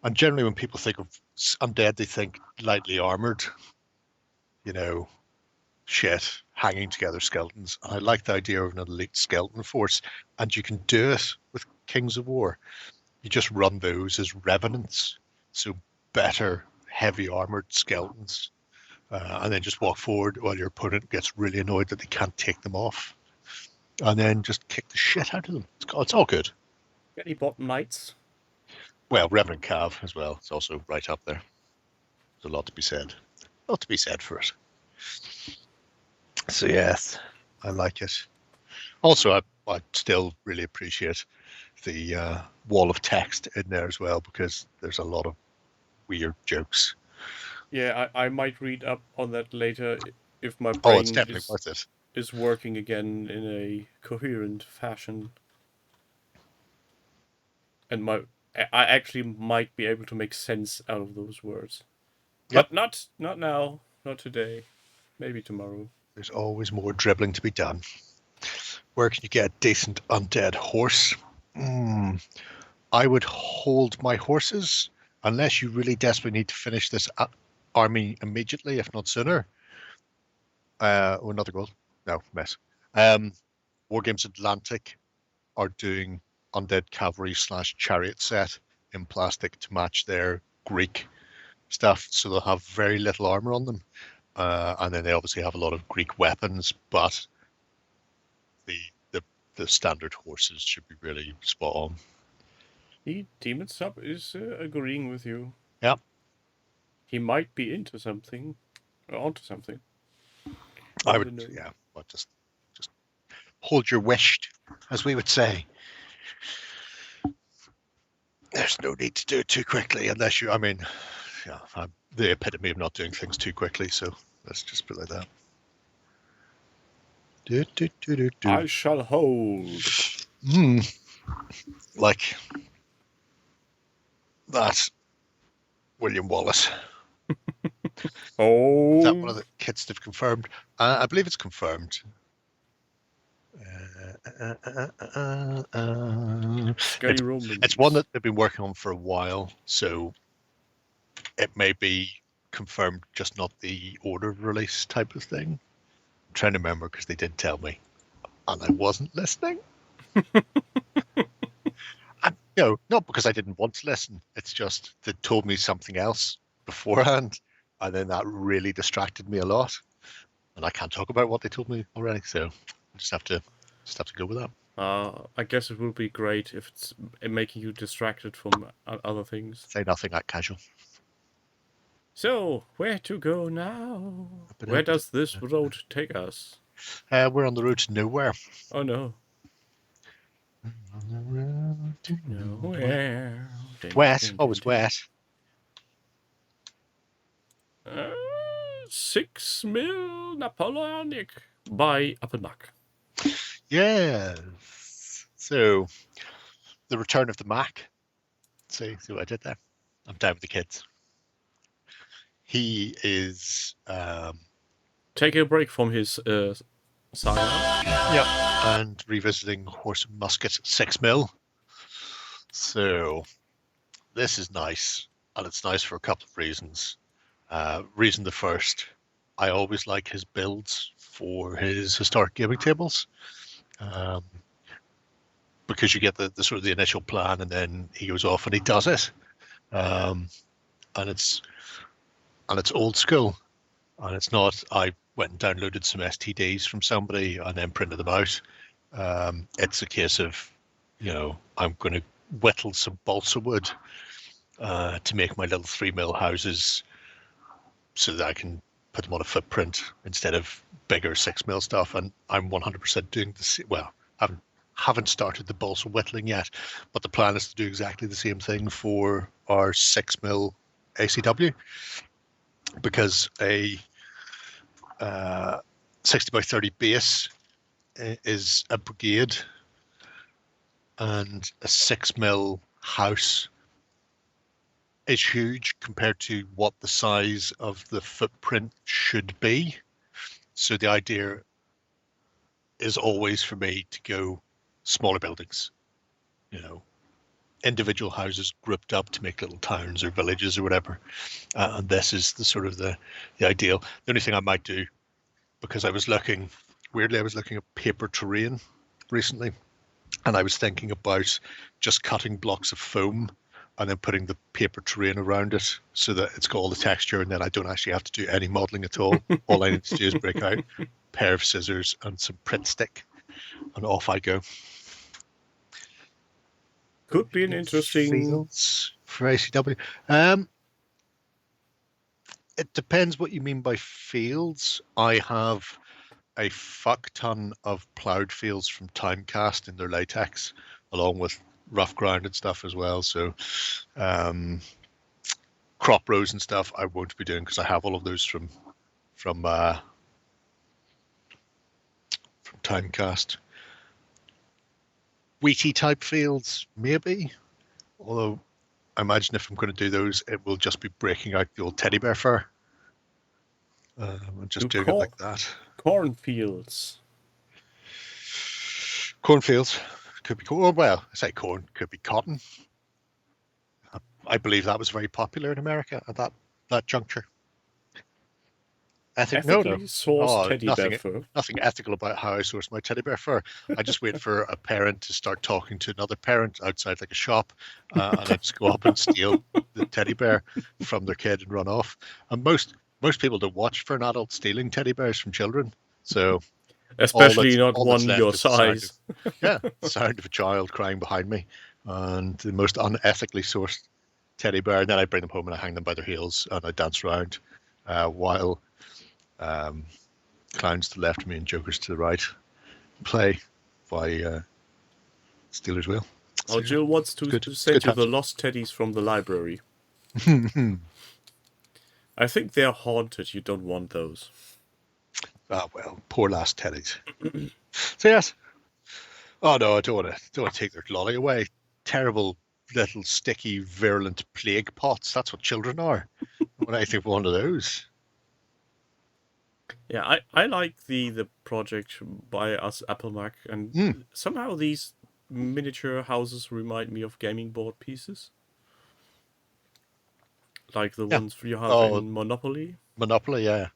And generally when people think of undead, they think lightly armored, shit, hanging together skeletons. And I like the idea of an elite skeleton force. And you can do it with Kings of War. You just run those as revenants. So better, heavy armored skeletons. And then just walk forward while your opponent gets really annoyed that they can't take them off. And then just kick the shit out of them. It's all good. Any bottom knights? Well, Revenant Cav as well. It's also right up there. There's a lot to be said. A lot to be said for it. So yes, I like it. Also, I still really appreciate the wall of text in there as well, because there's a lot of weird jokes. Yeah, I might read up on that later if my brain it's definitely worth it. Is working again in a coherent fashion. And I actually might be able to make sense out of those words. Yep. But not now, not today. Maybe tomorrow. There's always more dribbling to be done. Where can you get a decent undead horse? I would hold my horses unless you really desperately need to finish this army immediately, if not sooner. Another goal. No, mess. War Games Atlantic are doing undead cavalry / chariot set in plastic to match their Greek stuff, so they'll have very little armor on them. And then they obviously have a lot of Greek weapons, but the standard horses should be really spot on. The Demon Sub is agreeing with you. Yep. He might be into something, or onto something. I would, yeah, but just hold your wish, as we would say. There's no need to do it too quickly unless you, I mean, yeah, I'm the epitome of not doing things too quickly, so let's just put it like that. I shall hold. Like that William Wallace. Oh. Is that one of the kits they've confirmed? I believe it's confirmed. It's one that they've been working on for a while, so it may be confirmed, just not the order of release type of thing. I'm trying to remember because they did tell me, and I wasn't listening. And, not because I didn't want to listen. It's just they told me something else beforehand, and then that really distracted me a lot. And I can't talk about what they told me already, so I just have to go with that. I guess it would be great if it's making you distracted from other things. Say nothing, act casual. So, where to go now? Where does this road take us? We're on the road to nowhere. Oh no. On the road to nowhere. Wet, always wet. 6 mil Napoleonic by Appleback. Yes. So, the return of the Mac. See what I did there? I'm down with the kids. He is taking a break from his saga. Yep, and revisiting Horse and Musket 6mm. So, this is nice, and it's nice for a couple of reasons. Reason the first, I always like his builds for his historic gaming tables. Because you get the sort of the initial plan, and then he goes off and he does it. And it's old school. And it's not, I went and downloaded some STDs from somebody and then printed them out. It's a case of, I'm going to whittle some balsa wood to make my little 3mm houses so that I can put them on a footprint instead of bigger 6mm stuff. And I'm 100% doing the well, haven't started the balsa whittling yet, but the plan is to do exactly the same thing for our 6mm ACW, because a 60x30 base is a brigade, and a 6mm house is huge compared to what the size of the footprint should be. So the idea is always for me to go smaller buildings, individual houses grouped up to make little towns or villages or whatever. And this is the sort of the ideal. The only thing I might do, because I was looking at paper terrain recently, and I was thinking about just cutting blocks of foam and then putting the paper terrain around it so that it's got all the texture, and then I don't actually have to do any modeling at all. All I need to do is break out a pair of scissors and some Pritt stick, and off I go. Could be an interesting fields for ACW. It depends what you mean by fields. I have a fuck ton of ploughed fields from Timecast in their latex, along with rough ground and stuff as well. So crop rows and stuff I won't be doing because I have all of those from Timecast. Wheaty type fields, maybe. Although I imagine if I'm going to do those, it will just be breaking out the old teddy bear fur. And just doing it like that. Cornfields. Cornfields could be corn. Well, I say corn, could be cotton. I believe that was very popular in America at that juncture. Ethically sourced teddy bear fur. Nothing ethical about how I source my teddy bear fur. I just wait for a parent to start talking to another parent outside like a shop, and I just go up and steal the teddy bear from their kid and run off. And most people don't watch for an adult stealing teddy bears from children. So Especially not all that's one left your is the sound size. the sound of a child crying behind me, and the most unethically sourced teddy bear. And then I bring them home and I hang them by their heels and I dance around while clowns to the left of me and jokers to the right play by Steelers Wheel. Oh, Jill wants to send you the lost teddies from the library. I think they're haunted. You don't want those. Ah, well, poor last teddies. So yes. Oh no, I don't want to take their lolly away. Terrible little sticky, virulent plague pots. That's what children are. When I think of one of those. Yeah, I like the project by us Apple Mac, and somehow these miniature houses remind me of gaming board pieces, like the ones you have in Monopoly. Monopoly, yeah,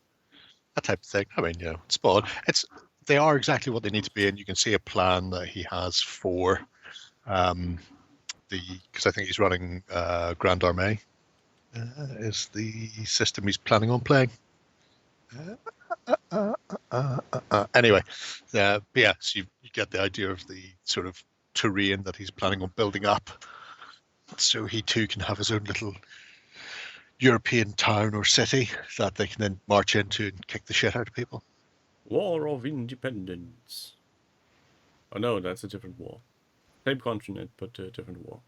that type of thing. I mean, you know, it's spot on. They are exactly what they need to be, and you can see a plan that he has for because I think he's running Grand Armée is the system he's planning on playing. Anyway, but yeah, so you get the idea of the sort of terrain that he's planning on building up, so he too can have his own little European town or city that they can then march into and kick the shit out of people. War of Independence. Oh no, that's a different war. Same continent, but a different war.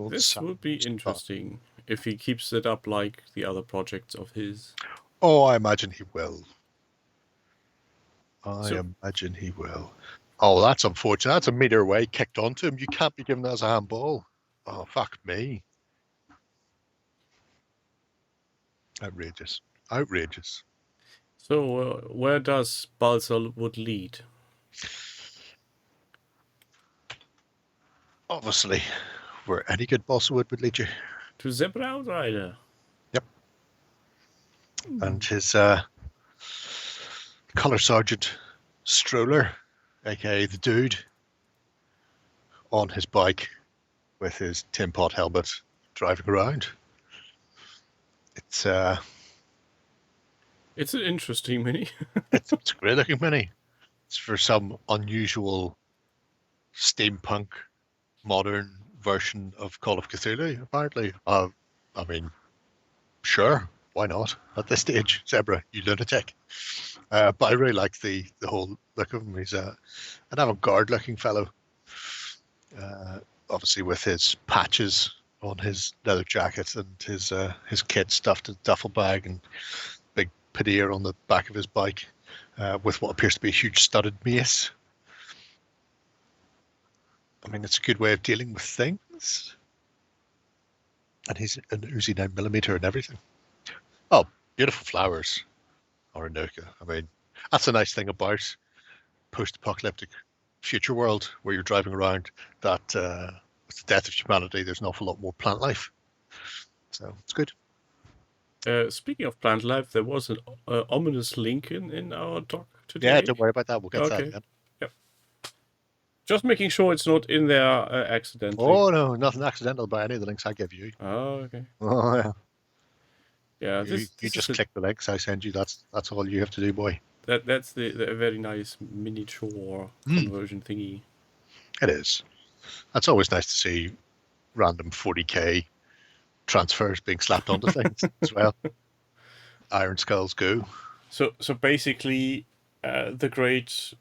This would be interesting if he keeps it up like the other projects of his. Oh, I imagine he will. Imagine he will. Oh, that's unfortunate. That's a meter away, kicked onto him. You can't be giving that as a handball. Oh, fuck me. Outrageous. Outrageous. So, where does Balsa Wood lead? Obviously, where any good balsa wood would lead you. To Zebra Outrider. Yep. And his Colour Sergeant Stroller, aka the dude, on his bike with his tin pot helmet driving around. It's an interesting mini. it's a great looking mini. It's for some unusual steampunk modern version of Call of Cthulhu, apparently. I mean, sure, why not? At this stage, Zebra, you lunatic. But I really like the whole look of him. He's an avant-garde looking fellow. Obviously with his patches on his leather jacket and his kit stuffed in a duffel bag and big pannier on the back of his bike with what appears to be a huge studded mace. I mean, it's a good way of dealing with things. And he's an Uzi 9mm and everything. Oh, beautiful flowers. Oronoka. I mean, that's a nice thing about post-apocalyptic future world where you're driving around that with the death of humanity, there's an awful lot more plant life. So it's good. Speaking of plant life, there was an ominous link in our talk today. Yeah, don't worry about that. We'll get to that again. Yep. Just making sure it's not in there accidentally. Oh, no, nothing accidental by any of the links I give you. Oh, okay. Oh, yeah. Yeah, you just click the links I send you. That's all you have to do, boy. That's the very nice miniature conversion thingy. It is. That's always nice to see random 40k transfers being slapped onto things as well. Iron Skulls go. So basically, the Great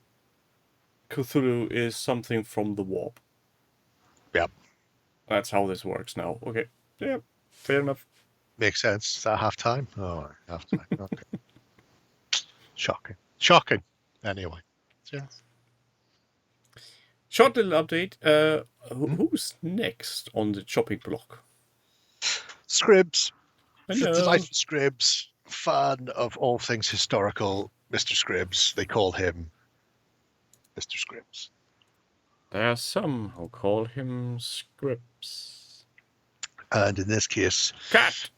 Cthulhu is something from the warp. Yep. That's how this works now. Okay. Yeah, fair enough. Makes sense. Is that half time? Oh, half time. Okay. Shocking. Anyway. Yeah. Short little update. Who's next on the chopping block? Scribs. Hello. The life of Scribs. Fan of all things historical. Mr. Scribs. They call him Mr. Scribs. There are some who call him Scribs. And in this case... Cat!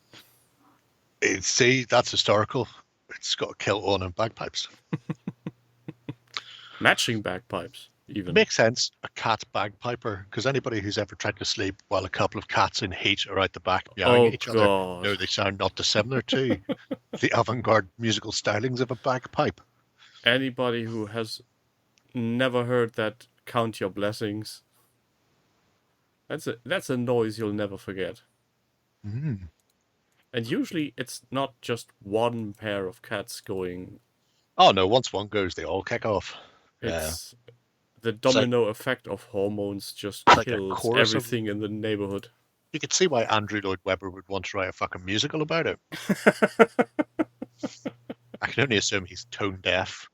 See, that's historical. It's got a kilt on and bagpipes. Matching bagpipes. even. It makes sense, a cat bagpiper, because anybody who's ever tried to sleep while a couple of cats in heat are out the back meowing at each other, no, they sound not dissimilar to the avant-garde musical stylings of a bagpipe. Anybody who has never heard that, count your blessings. That's a noise you'll never forget. Mm. And usually it's not just one pair of cats going. Oh no, once one goes, they all kick off. It's the domino effect of hormones just like a kills chorus of- everything in the neighborhood. You could see why Andrew Lloyd Webber would want to write a fucking musical about it. I can only assume he's tone deaf.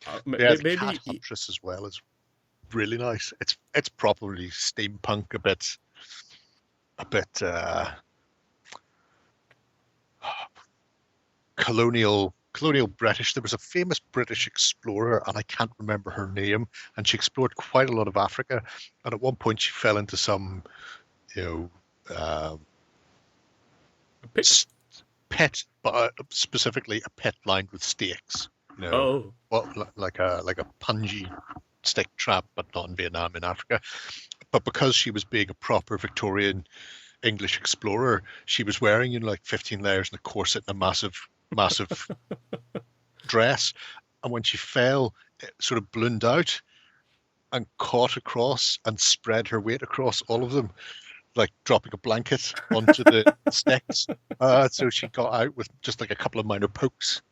Yeah, the Maybe Cat Huntress as well is really nice. It's probably steampunk, a bit colonial British. There was a famous British explorer, and I can't remember her name, and she explored quite a lot of Africa. And at one point, she fell into some, pit, but specifically a pit lined with stakes. Like a punji stick trap, but not in Vietnam, in Africa. But because she was being a proper Victorian English explorer, she was wearing 15 layers and a corset and a massive dress, and when she fell, it sort of ballooned out and caught across and spread her weight across all of them, like dropping a blanket onto the sticks. So she got out with just like a couple of minor pokes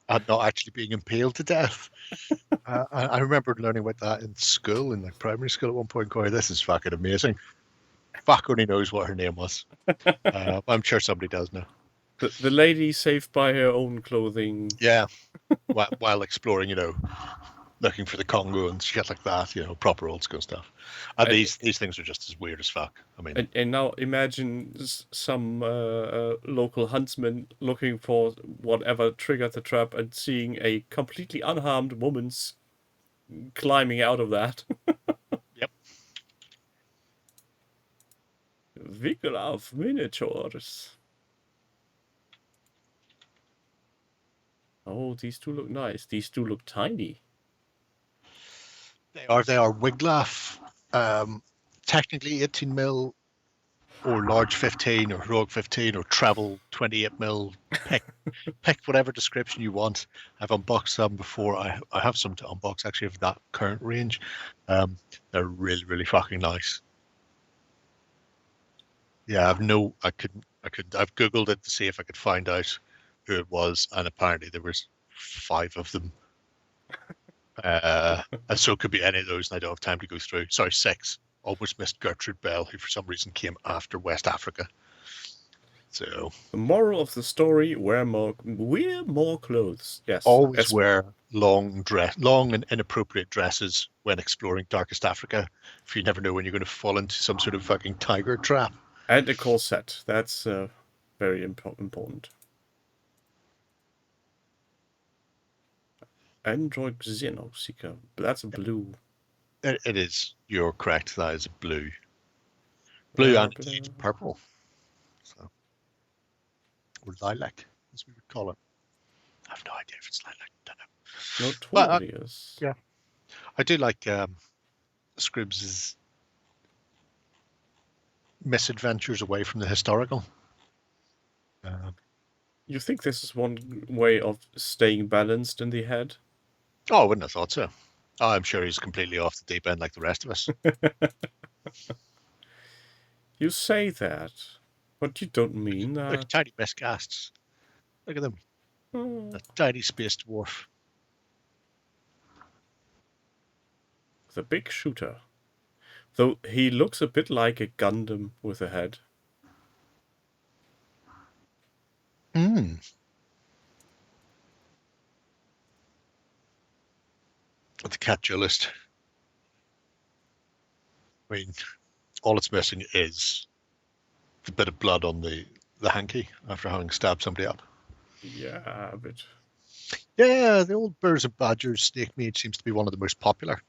and not actually being impaled to death. I remember learning about that in school, in like primary school at one point, going, this is fucking amazing. Fuck only knows what her name was. I'm sure somebody does know. The lady saved by her own clothing. Yeah, while exploring, looking for the Congo and shit like that, proper old school stuff. And these things are just as weird as fuck. I mean, and now imagine some local huntsman looking for whatever triggered the trap and seeing a completely unharmed woman's climbing out of that. Yep. Wickel auf miniatures. Oh, these two look nice. These two look tiny. They are Wiglaf, technically 18mm or large 15 or heroic 15 or travel 28mm. Pick whatever description you want. I've unboxed some before. I have some to unbox actually of that current range. They're really, really fucking nice. Yeah, I've Googled it to see if I could find out who it was, and apparently there was 5 of them. And so it could be any of those, and I don't have time to go through. Sorry, 6. Almost missed Gertrude Bell, who for some reason came after West Africa. So the moral of the story: wear more clothes. Yes. Always wear long and inappropriate dresses when exploring darkest Africa, if you never know when you're going to fall into some sort of fucking tiger trap. And a corset. That's very important. Android Xenoseeker. That's a blue. It is. You're correct. That is a blue. Blue and indeed purple. So, or lilac, as we would call it. I have no idea if it's lilac. Don't know. Notorious. Yeah. I do like Scribbs' misadventures away from the historical. You think this is one way of staying balanced in the head? Oh, I wouldn't have thought so. Oh, I'm sure he's completely off the deep end like the rest of us. You say that, but you don't mean that. Look, tiny miscasts. Look at them. A tiny space dwarf. The big shooter. Though he looks a bit like a Gundam with a head. The cat duelist. I mean, all it's missing is the bit of blood on the hanky after having stabbed somebody up. Yeah, but... Yeah, the old Birds and Badgers snake mage seems to be one of the most popular.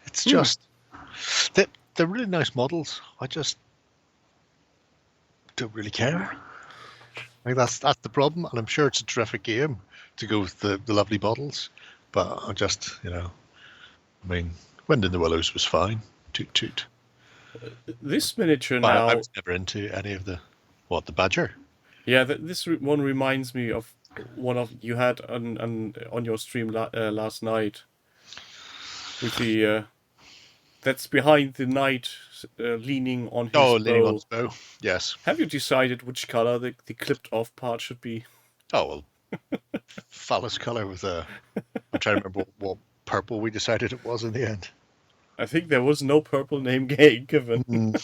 It's just... They're really nice models. I just don't really care. Like that's the problem, and I'm sure it's a terrific game to go with the lovely bottles, but I just, I mean, Wind in the Willows was fine. Toot toot. This miniature But I now, was never into any of the Badger. yeah, this one reminds me of one of you had on your stream last night with the that's behind the knight leaning on his bow. Leaning on his bow. Yes. Have you decided which color the clipped off part should be? Oh well, phallus color with a. I'm trying to remember what purple we decided it was in the end. I think there was no purple name given.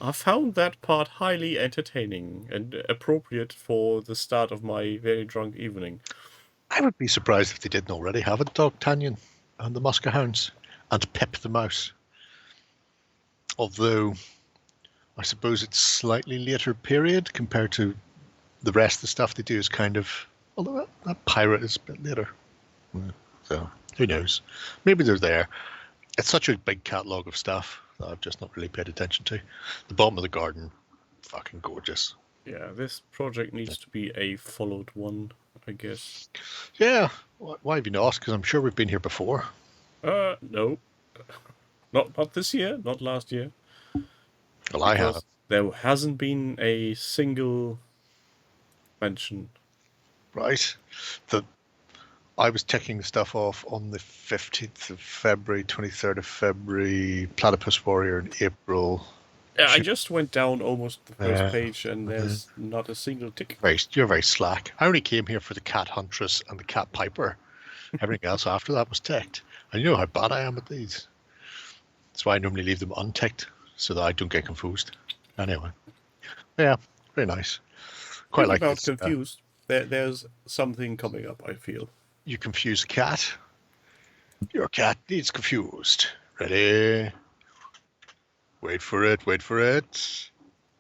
I found that part highly entertaining and appropriate for the start of my very drunk evening. I would be surprised if they didn't already have it, D'Artagnan and the Muskehounds and Pip the Mouse. Although, I suppose it's slightly later period compared to the rest of the stuff they do is kind of... Although that pirate is a bit later. So, who knows? Maybe they're there. It's such a big catalogue of stuff that I've just not really paid attention to. The bottom of the garden, fucking gorgeous. Yeah, this project needs to be a followed one, I guess. Yeah, why have you not asked? Because I'm sure we've been here before. No. Not this year, not last year. Well, I have. There hasn't been a single mention. Right. I was ticking stuff off on the 15th of February, 23rd of February, Platypus Warrior in April. Yeah, I just went down almost the first page and there's not a single tick. You're very slack. I only came here for the Cat Huntress and the Cat Piper. Everything else after that was ticked. And you know how bad I am at these. That's why I normally leave them unticked, so that I don't get confused. Anyway. Yeah, very nice. Quite like about this. confused. There's something coming up, I feel. You confuse a cat. Your cat needs confused. Ready? Wait for it, wait for it.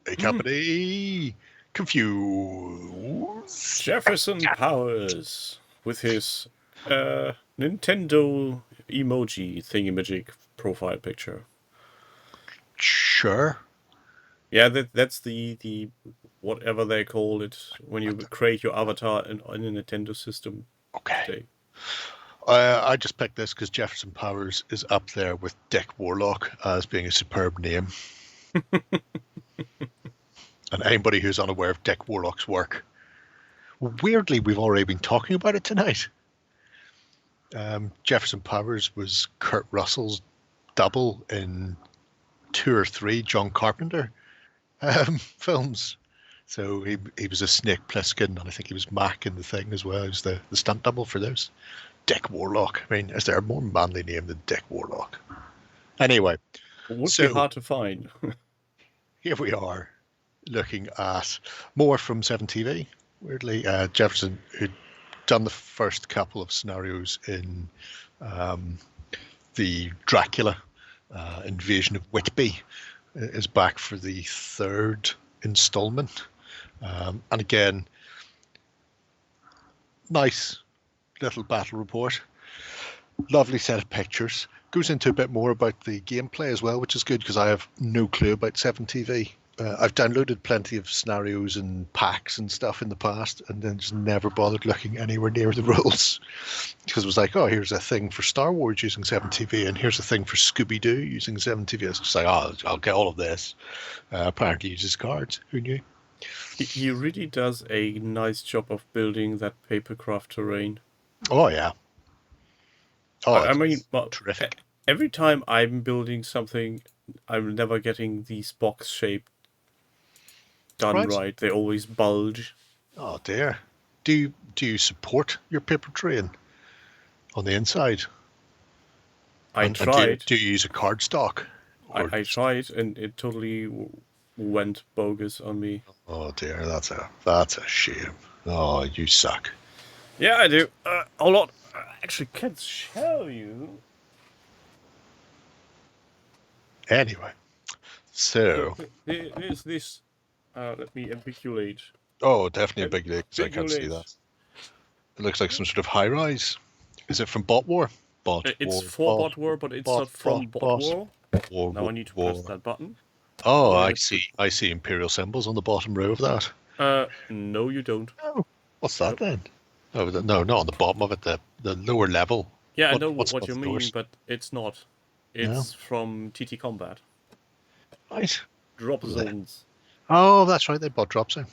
A company. Confused. Jefferson Powers with his Nintendo emoji thingamajig profile picture. Sure. Yeah, that's the whatever they call it when you create your avatar in a Nintendo system. Okay. I just picked this because Jefferson Powers is up there with Dick Warlock as being a superb name. And anybody who's unaware of Dick Warlock's work, weirdly, we've already been talking about it tonight. Jefferson Powers was Kurt Russell's double in 2 or 3 John Carpenter films. So he was a Snake Plissken, and I think he was Mac in The Thing as well. He was the stunt double for those. Dick Warlock. I mean, is there a more manly name than Dick Warlock? Anyway. It would be hard to find. Here we are, looking at more from 7TV. Weirdly, Jefferson, who'd done the first couple of scenarios in the Dracula invasion of Whitby, is back for the 3rd installment. And again, nice little battle report. Lovely set of pictures. Goes into a bit more about the gameplay as well, which is good because I have no clue about 7TV. I've downloaded plenty of scenarios and packs and stuff in the past and then just never bothered looking anywhere near the rules. Because it was like, oh, here's a thing for Star Wars using 7TV and here's a thing for Scooby-Doo using 7TV. It's just like, oh, I'll get all of this. Apparently uses cards. Who knew? He really does a nice job of building that papercraft terrain. Oh, yeah. Oh, I mean, terrific. Every time I'm building something, I'm never getting these box shape done right. They always bulge. Oh dear. Do you support your paper train on the inside? I tried. Do you use a cardstock? I tried, and it totally went bogus on me. Oh dear, that's a shame. Oh, you suck. Yeah, I do. A lot. I actually can't show you. Anyway, so there's this. Let me articulate. Oh, definitely a big league, because I can't see that. It looks like some sort of high rise. Is it from Bot War? It's for Bot War, but it's not from Bot War. Now I need to press that button. Oh, Yeah. I see imperial symbols on the bottom row of that. No, you don't. Oh, what's that Nope. then? Oh, no, not on the bottom of it. The lower level. Yeah, I know What's what you the mean, doors? but it's not. No, It's from TT Combat. right. Drop What are they? zones. Oh, that's right. They bought drops in.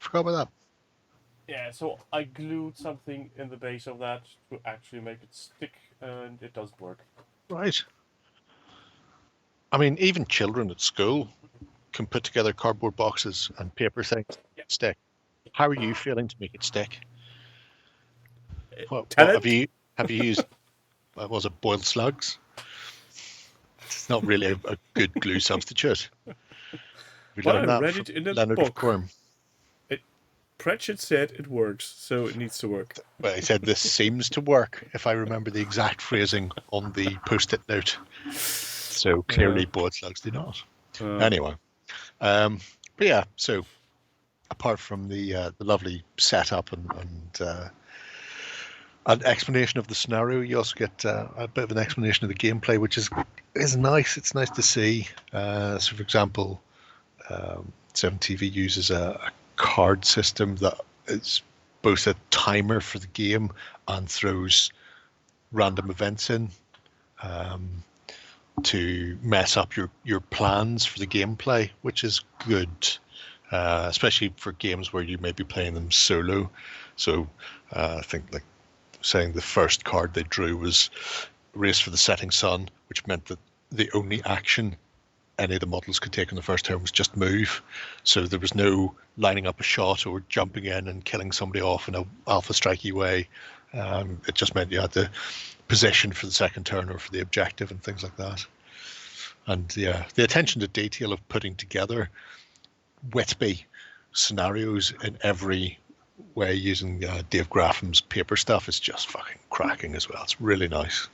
Forgot about that. Yeah, so I glued something in the base of that to actually make it stick, and it doesn't work. Right. I mean, even children at school can put together cardboard boxes and paper things Yeah. stick. How are you feeling to make it stick? What Talent? have you used? What was it, boiled slugs? It's not really a good glue substitute. Have you Well, I learned that read from it in a Leonard of book. Quirm? Pratchett said it works, so it needs to work. Well, he said this seems to work, if I remember the exact phrasing on the post-it note. So clearly boiled slugs do not. Anyway, but yeah, so apart from the lovely setup and an explanation of the scenario, you also get a bit of an explanation of the gameplay, which is nice. It's nice to see. So, for example, 7TV uses a card system that is both a timer for the game and throws random events in to mess up your plans for the gameplay, which is good, especially for games where you may be playing them solo. So I think, like saying, the first card they drew was Race for the Setting Sun, which meant that the only action any of the models could take on the first turn was just move. So there was no lining up a shot or jumping in and killing somebody off in a alpha strikey way. It just meant you had to position for the second turn or for the objective and things like that. And yeah, the attention to detail of putting together Whitby scenarios in every way using Dave Graffam's paper stuff is just fucking cracking as well. It's really nice.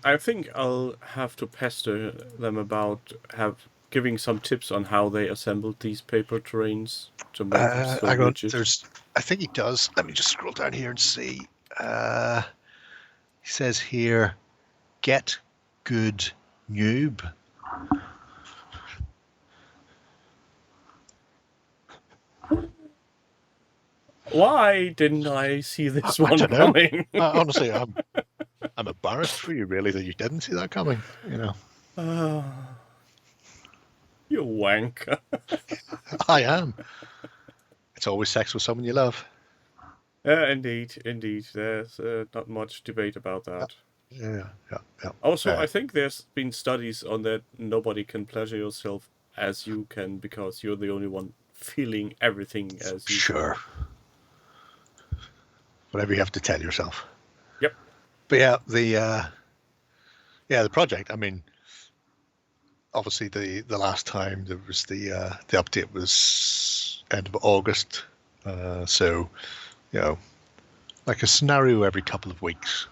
I think I'll have to pester them about giving some tips on how they assembled these paper terrains to make them so rigid. I think he does. Let me just scroll down here and see. He says here, get good noob. Why didn't I see this one don't know. coming? Honestly, I'm embarrassed for you, really, that you didn't see that coming. You know, You wanker. I am. It's always sex with someone you love. Indeed. There's not much debate about that. Yeah. Also, I think there's been studies on that nobody can pleasure yourself as you can because you're the only one feeling everything as you Sure. Whatever you have to tell yourself. Yep. But yeah, the project. I mean, obviously the last time there was the update was end of August, so you know, like a scenario every couple of weeks.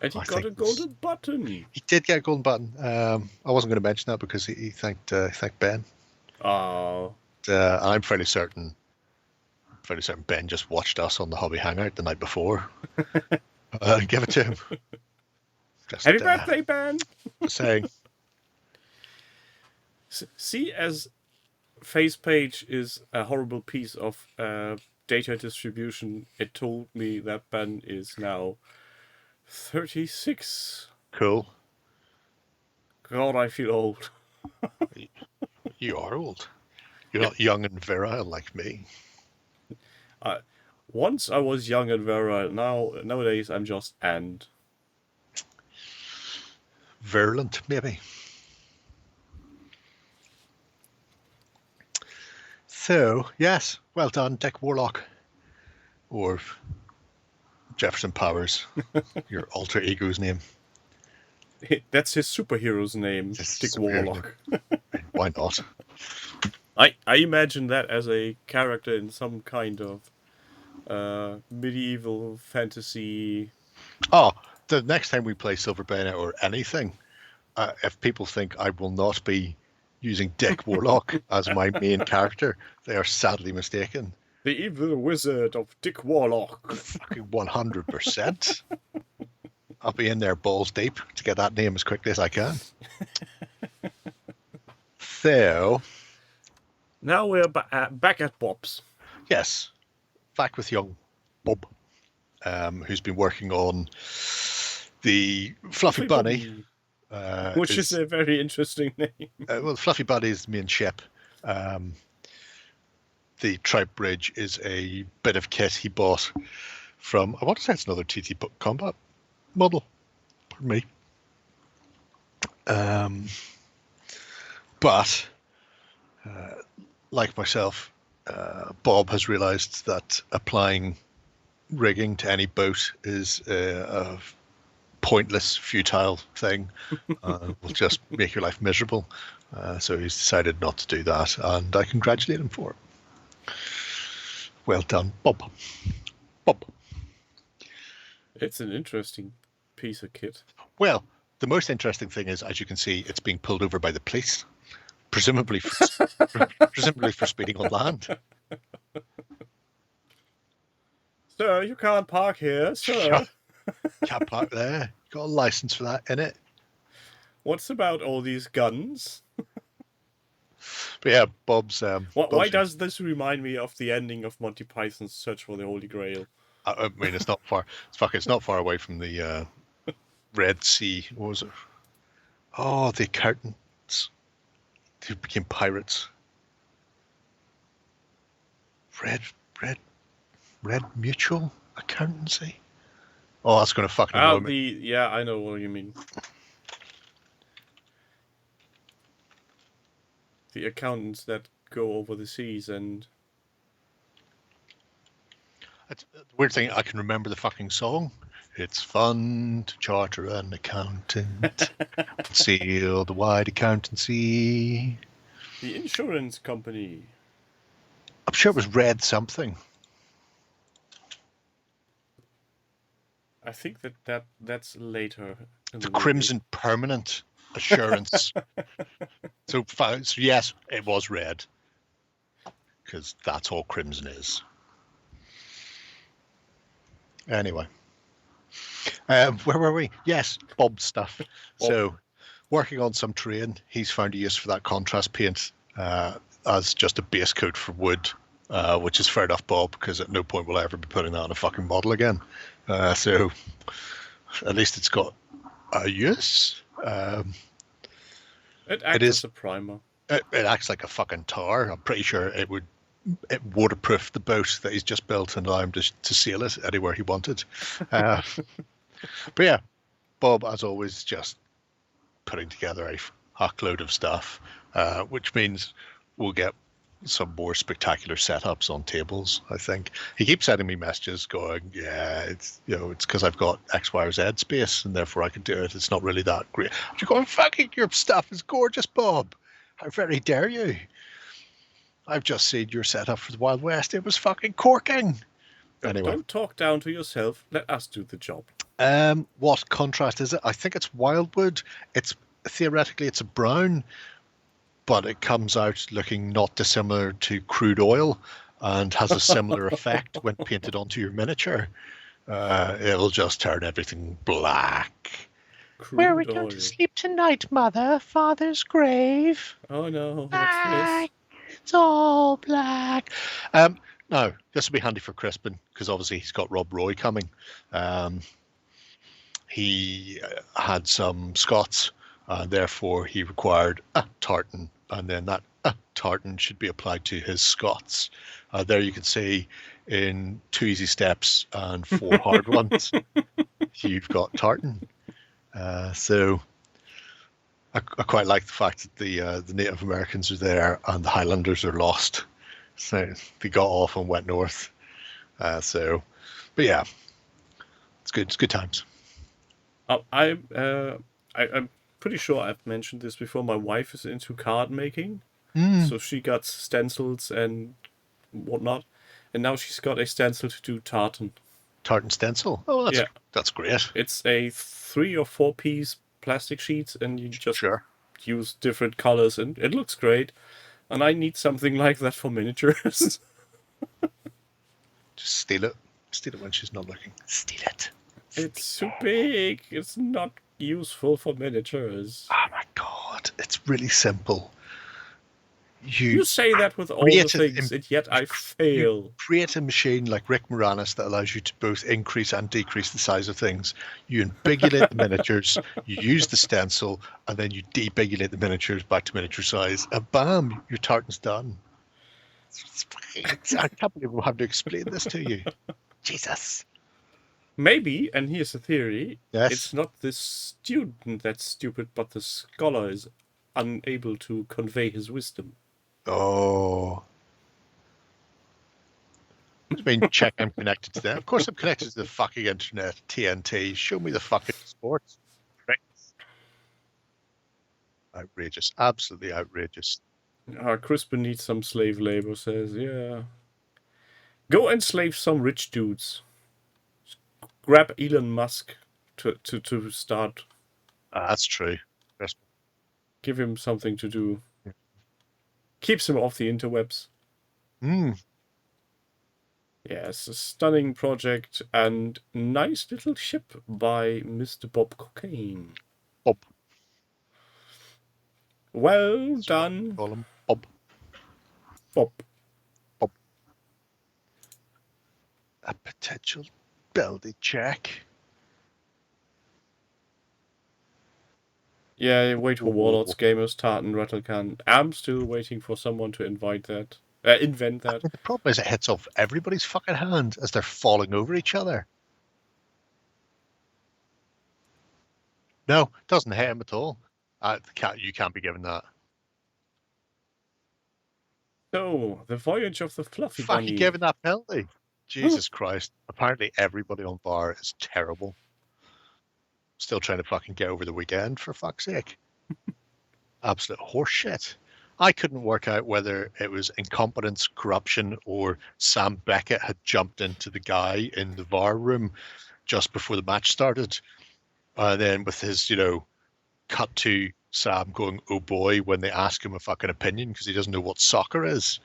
And he got a golden button. He did get a golden button. I wasn't going to mention that because he thanked Ben. Oh. I'm fairly certain Ben just watched us on the Hobby Hangout the night before. Give it to him. Just, Happy birthday, Ben! Saying. See, as FacePage is a horrible piece of data distribution, it told me that Ben is now 36. Cool. God, I feel old. You are old. You're not young and virile like me. Once I was young and virile. Nowadays I'm just and. Virulent, maybe. So, yes, well done, Dick Warlock. Or Jefferson Powers, your alter ego's name. That's his superhero's name, Dick Warlock. Why not? I imagine that as a character in some kind of medieval fantasy. Oh, the next time we play Silver Bayonet or anything, if people think I will not be using Dick Warlock as my main character, they are sadly mistaken. The evil wizard of Dick Warlock. Fucking 100%. I'll be in there balls deep to get that name as quickly as I can. So, Now we're back at Bob's. yes, back with young Bob, who's been working on the Fluffy Bunny. Which is a very interesting name. Well, Fluffy Bunny is the main ship. The Trout Bridge is a bit of kit he bought from, I want to say it's another TT Combat model. Pardon me. But, like myself, Bob has realized that applying rigging to any boat is a pointless, futile thing. Will just make your life miserable. So he's decided not to do that, and I congratulate him for it. Well done, Bob. Bob. It's an interesting piece of kit. Well, the most interesting thing is, as you can see, it's being pulled over by the police, presumably for speeding on land. Sir, you can't park here, sir. Can't park there. You got a license for that, innit? What's about all these guns? But yeah, Bob's. Why does this remind me of the ending of Monty Python's Search for the Holy Grail? I mean, it's not far. It's not far away from the Red Sea. What was it? Oh, the accountants who became pirates. Red Mutual Accountancy. Oh, that's going to fucking annoy me. Yeah, I know what you mean. The accountants that go over the seas and... It's the weird thing, I can remember the fucking song. It's fun to charter an accountant, sail the wide accountancy. The insurance company. I'm sure it was Red something. I think that's later. The Crimson Permanent Assurance. So yes, it was Red. Because that's all Crimson is. Anyway. Where were we? Yes, Bob stuff. So, working on some terrain, he's found a use for that contrast paint as just a base coat for wood, which is fair enough, Bob, because at no point will I ever be putting that on a fucking model again. So, at least it's got a use. It acts as a primer. It acts like a fucking tar. I'm pretty sure it waterproof the boat that he's just built and allow him to sail it anywhere he wanted. But yeah, Bob, as always, just putting together a hackload of stuff, which means we'll get some more spectacular setups on tables. I think he keeps sending me messages going, "Yeah, it's because I've got X, Y, or Z space, and therefore I can do it. It's not really that great." You're going, "Fucking your stuff is gorgeous, Bob. How very dare you? I've just seen your setup for the Wild West. It was fucking corking." Anyway, don't talk down to yourself. Let us do the job. What contrast is it? I think it's Wildwood. It's theoretically it's a brown, but it comes out looking not dissimilar to crude oil and has a similar effect when painted onto your miniature. It'll just turn everything black. Where are we going to sleep tonight, Mother? Father's grave. Oh no, Black. what's It's all black. No, this will be handy for Crispin because obviously he's got Rob Roy coming. He had some Scots, therefore he required a tartan, and then that tartan should be applied to his Scots. There you can see in 2 easy steps and 4 hard ones, you've got tartan. So I quite like the fact that the Native Americans are there and the Highlanders are lost. So they got off and went north. But yeah, it's good. It's good times. I'm pretty sure I've mentioned this before. My wife is into card making, so she got stencils and whatnot, and now she's got a stencil to do tartan. Tartan stencil. Oh, that's great. It's a 3 or 4 piece plastic sheets, and you just use different colors, and it looks great. And I need something like that for miniatures. Just steal it. Steal it when she's not looking. Steal it. It's too big. It's not useful for miniatures. Oh my god, it's really simple. You say that with all the create things, and yet I fail. create a machine like Rick Moranis that allows you to both increase and decrease the size of things. You embigulate the miniatures, you use the stencil, and then you debigulate the miniatures back to miniature size, and bam, your tartan's done. I can't believe I'm having to explain this to you. Jesus. Maybe, and here's a theory, Yes. it's not the student that's stupid, but the scholar is unable to convey his wisdom. Oh. What do you mean, check I'm connected to that? Of course I'm connected to the fucking internet, TNT. Show me the fucking sports. Outrageous. Absolutely outrageous. Crispin needs some slave labor, says, yeah. Go enslave some rich dudes. Grab Elon Musk to start. That's true. Yes. Give him something to do. Keeps him off the interwebs. Yes, a stunning project and nice little ship by Mr. Bob Cocaine. Bob. Well done. Call him Bob. Bob. Bob. A potential belly check. Yeah, wait for Warlords, Gamers, Tartan, Rattlecan. I'm still waiting for someone to invent that. The problem is it hits off everybody's fucking hand as they're falling over each other. No, it doesn't hit him at all. You can't be given that. So, the voyage of the Fluffy Fuck, Bunny. you giving that penalty? Jesus Christ. Apparently everybody on bar is terrible. Still trying to fucking get over the weekend, for fuck's sake. Absolute horseshit. I couldn't work out whether it was incompetence, corruption, or Sam Beckett had jumped into the guy in the VAR room just before the match started. Then with his, cut to Sam going, oh boy, when they ask him a fucking opinion because he doesn't know what soccer is.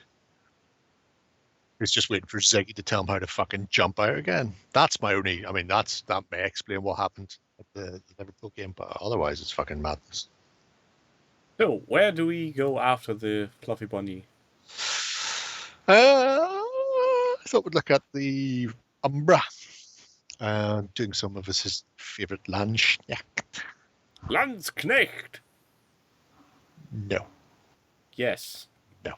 He's just waiting for Ziggy to tell him how to fucking jump out again. That's my only, that may explain what happened at the Liverpool game, but otherwise it's fucking madness. So, where do we go after the Fluffy Bunny? I thought we'd look at the Umbra. Doing some of his favourite Landsknecht. Landsknecht! No. Yes. No.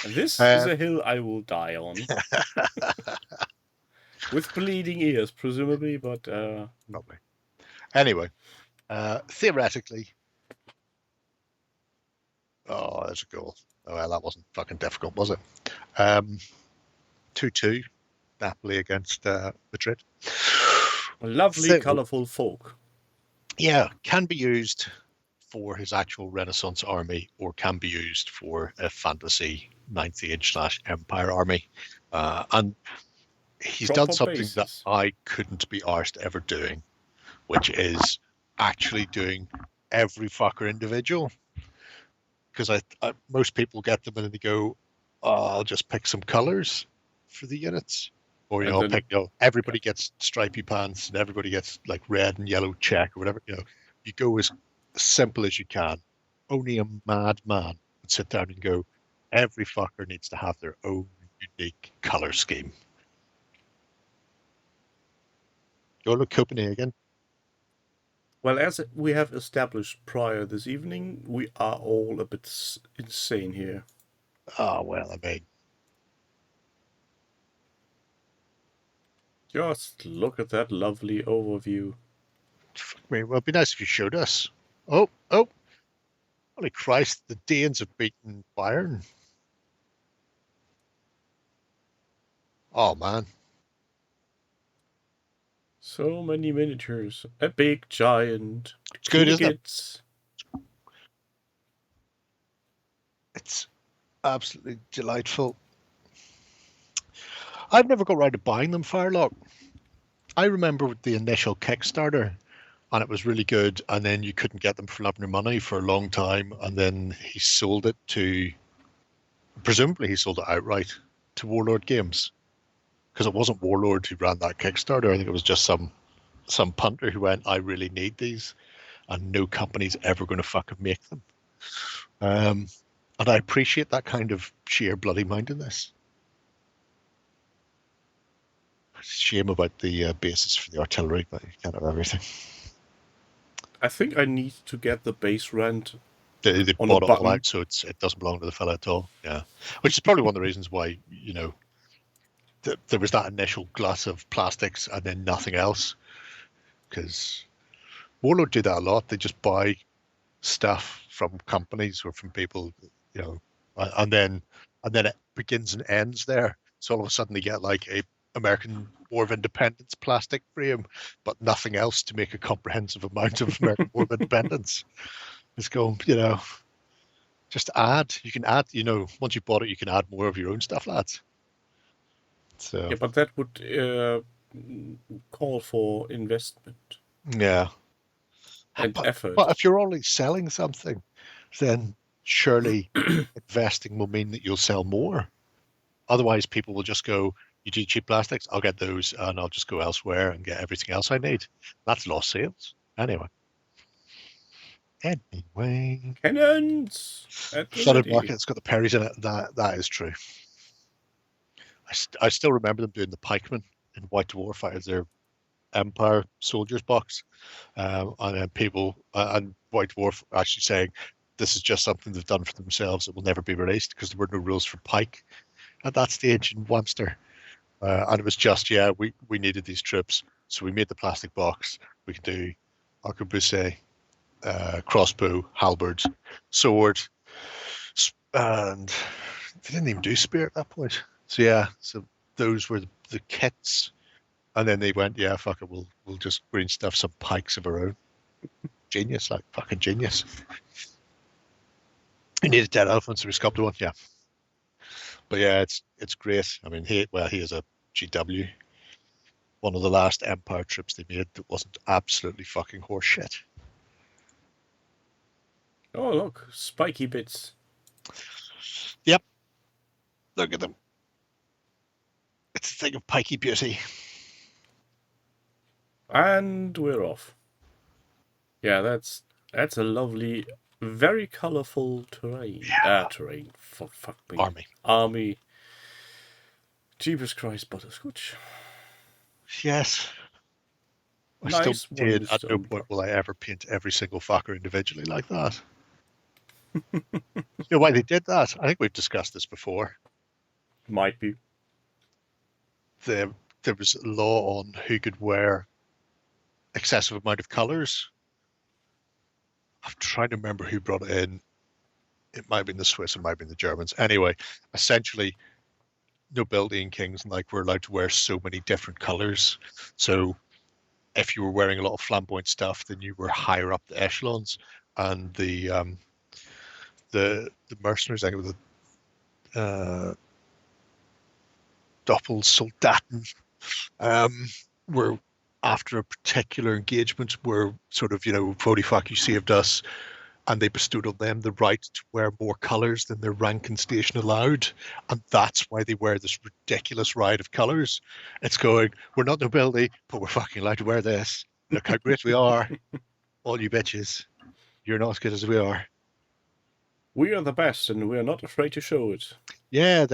And this is a hill I will die on. With bleeding ears, presumably, but... Probably. Anyway, theoretically... Oh, there's a goal. Oh, well, that wasn't fucking difficult, was it? 2-2, Napoli against Madrid. Lovely, colourful folk. Yeah, can be used for his actual Renaissance army or can be used for a fantasy 9th Age / Empire army. And he's done something that I couldn't be arsed ever doing, which is actually doing every fucker individual. Because most people get them and they go, I'll just pick some colors for the units. Or, everybody gets stripy pants and everybody gets like red and yellow check or whatever. You go as simple as you can. Only a madman would sit down and go, every fucker needs to have their own unique color scheme. Go look Copenhagen. Well, as we have established prior this evening, we are all a bit insane here. Oh, well, Just look at that lovely overview. Well, it'd be nice if you showed us. Oh! Holy Christ, the Danes have beaten Bayern. Oh, man. So many miniatures. A big giant. It's good, isn't it? It's absolutely delightful. I've never got around to buying them, Firelock. I remember with the initial Kickstarter, and it was really good, and then you couldn't get them for love nor money for a long time, and then he sold it to, presumably he sold it outright to Warlord Games. Because it wasn't Warlord who ran that Kickstarter. I think it was just some punter who went, I really need these. And no company's ever going to fucking make them. And I appreciate that kind of sheer bloody mindedness. Shame about the bases for the artillery, but you can't have everything. I think I need to get the base rent They on bought a it all button. out, so it doesn't belong to the fella at all. Yeah, which is probably one of the reasons why there was that initial glut of plastics and then nothing else. Because Warlord do that a lot. They just buy stuff from companies or from people, and then it begins and ends there. So all of a sudden they get like a American War of Independence plastic frame, but nothing else to make a comprehensive amount of American War of Independence. It's going, just add. You can add, once you bought it, you can add more of your own stuff, lads. So Yeah, but that would call for investment yeah, and effort. but if you're only selling something, then surely investing will mean that you'll sell more. Otherwise, people will just go, you do cheap plastics, I'll get those, and I'll just go elsewhere and get everything else I need. That's lost sales. Anyway. Cannons! Flooded Market's got the Perrys in it. That is true. I still remember them doing the pikemen in White Dwarf out of their Empire Soldiers box. And then people, and White Dwarf actually saying, this is just something they've done for themselves. It will never be released because there were no rules for pike at that stage in Wamster. And it was just, we needed these troops. So we made the plastic box. We could do arquebuse, crossbow, halberd, sword, and they didn't even do spear at that point. So so those were the kits. And then they went, fuck it, we'll just green stuff some pikes of our own. Genius, like fucking genius. You needed dead elephants, so we sculpted one, yeah. But yeah, it's great. I mean, he is a GW. One of the last Empire trips they made that wasn't absolutely fucking horseshit. Oh, look, spiky bits. Yep. Look at them. It's a thing of pikey beauty. And we're off. Yeah, that's a lovely, very colourful terrain. Terrain. Fuck me. Army. Jeepers Christ, butterscotch. Yes. Nice still did. At no point will I ever paint every single fucker individually like that. You know why they did that? I think we've discussed this before. Might be. There was a law on who could wear excessive amount of colours. I'm trying to remember who brought it in. It might have been the Swiss, it might have been the Germans. Anyway, essentially, nobility and kings were allowed to wear so many different colours. So if you were wearing a lot of flamboyant stuff, then you were higher up the echelons, and the mercenaries, I think, the Doppelsoldaten, were after a particular engagement were sort of, holy fuck, you saved us, and they bestowed on them the right to wear more colours than their rank and station allowed, and that's why they wear this ridiculous riot of colours. It's going, we're not nobility, but we're fucking allowed to wear this. Look how great we are, all you bitches. You're not as good as we are. We are the best, and we are not afraid to show it. Yeah,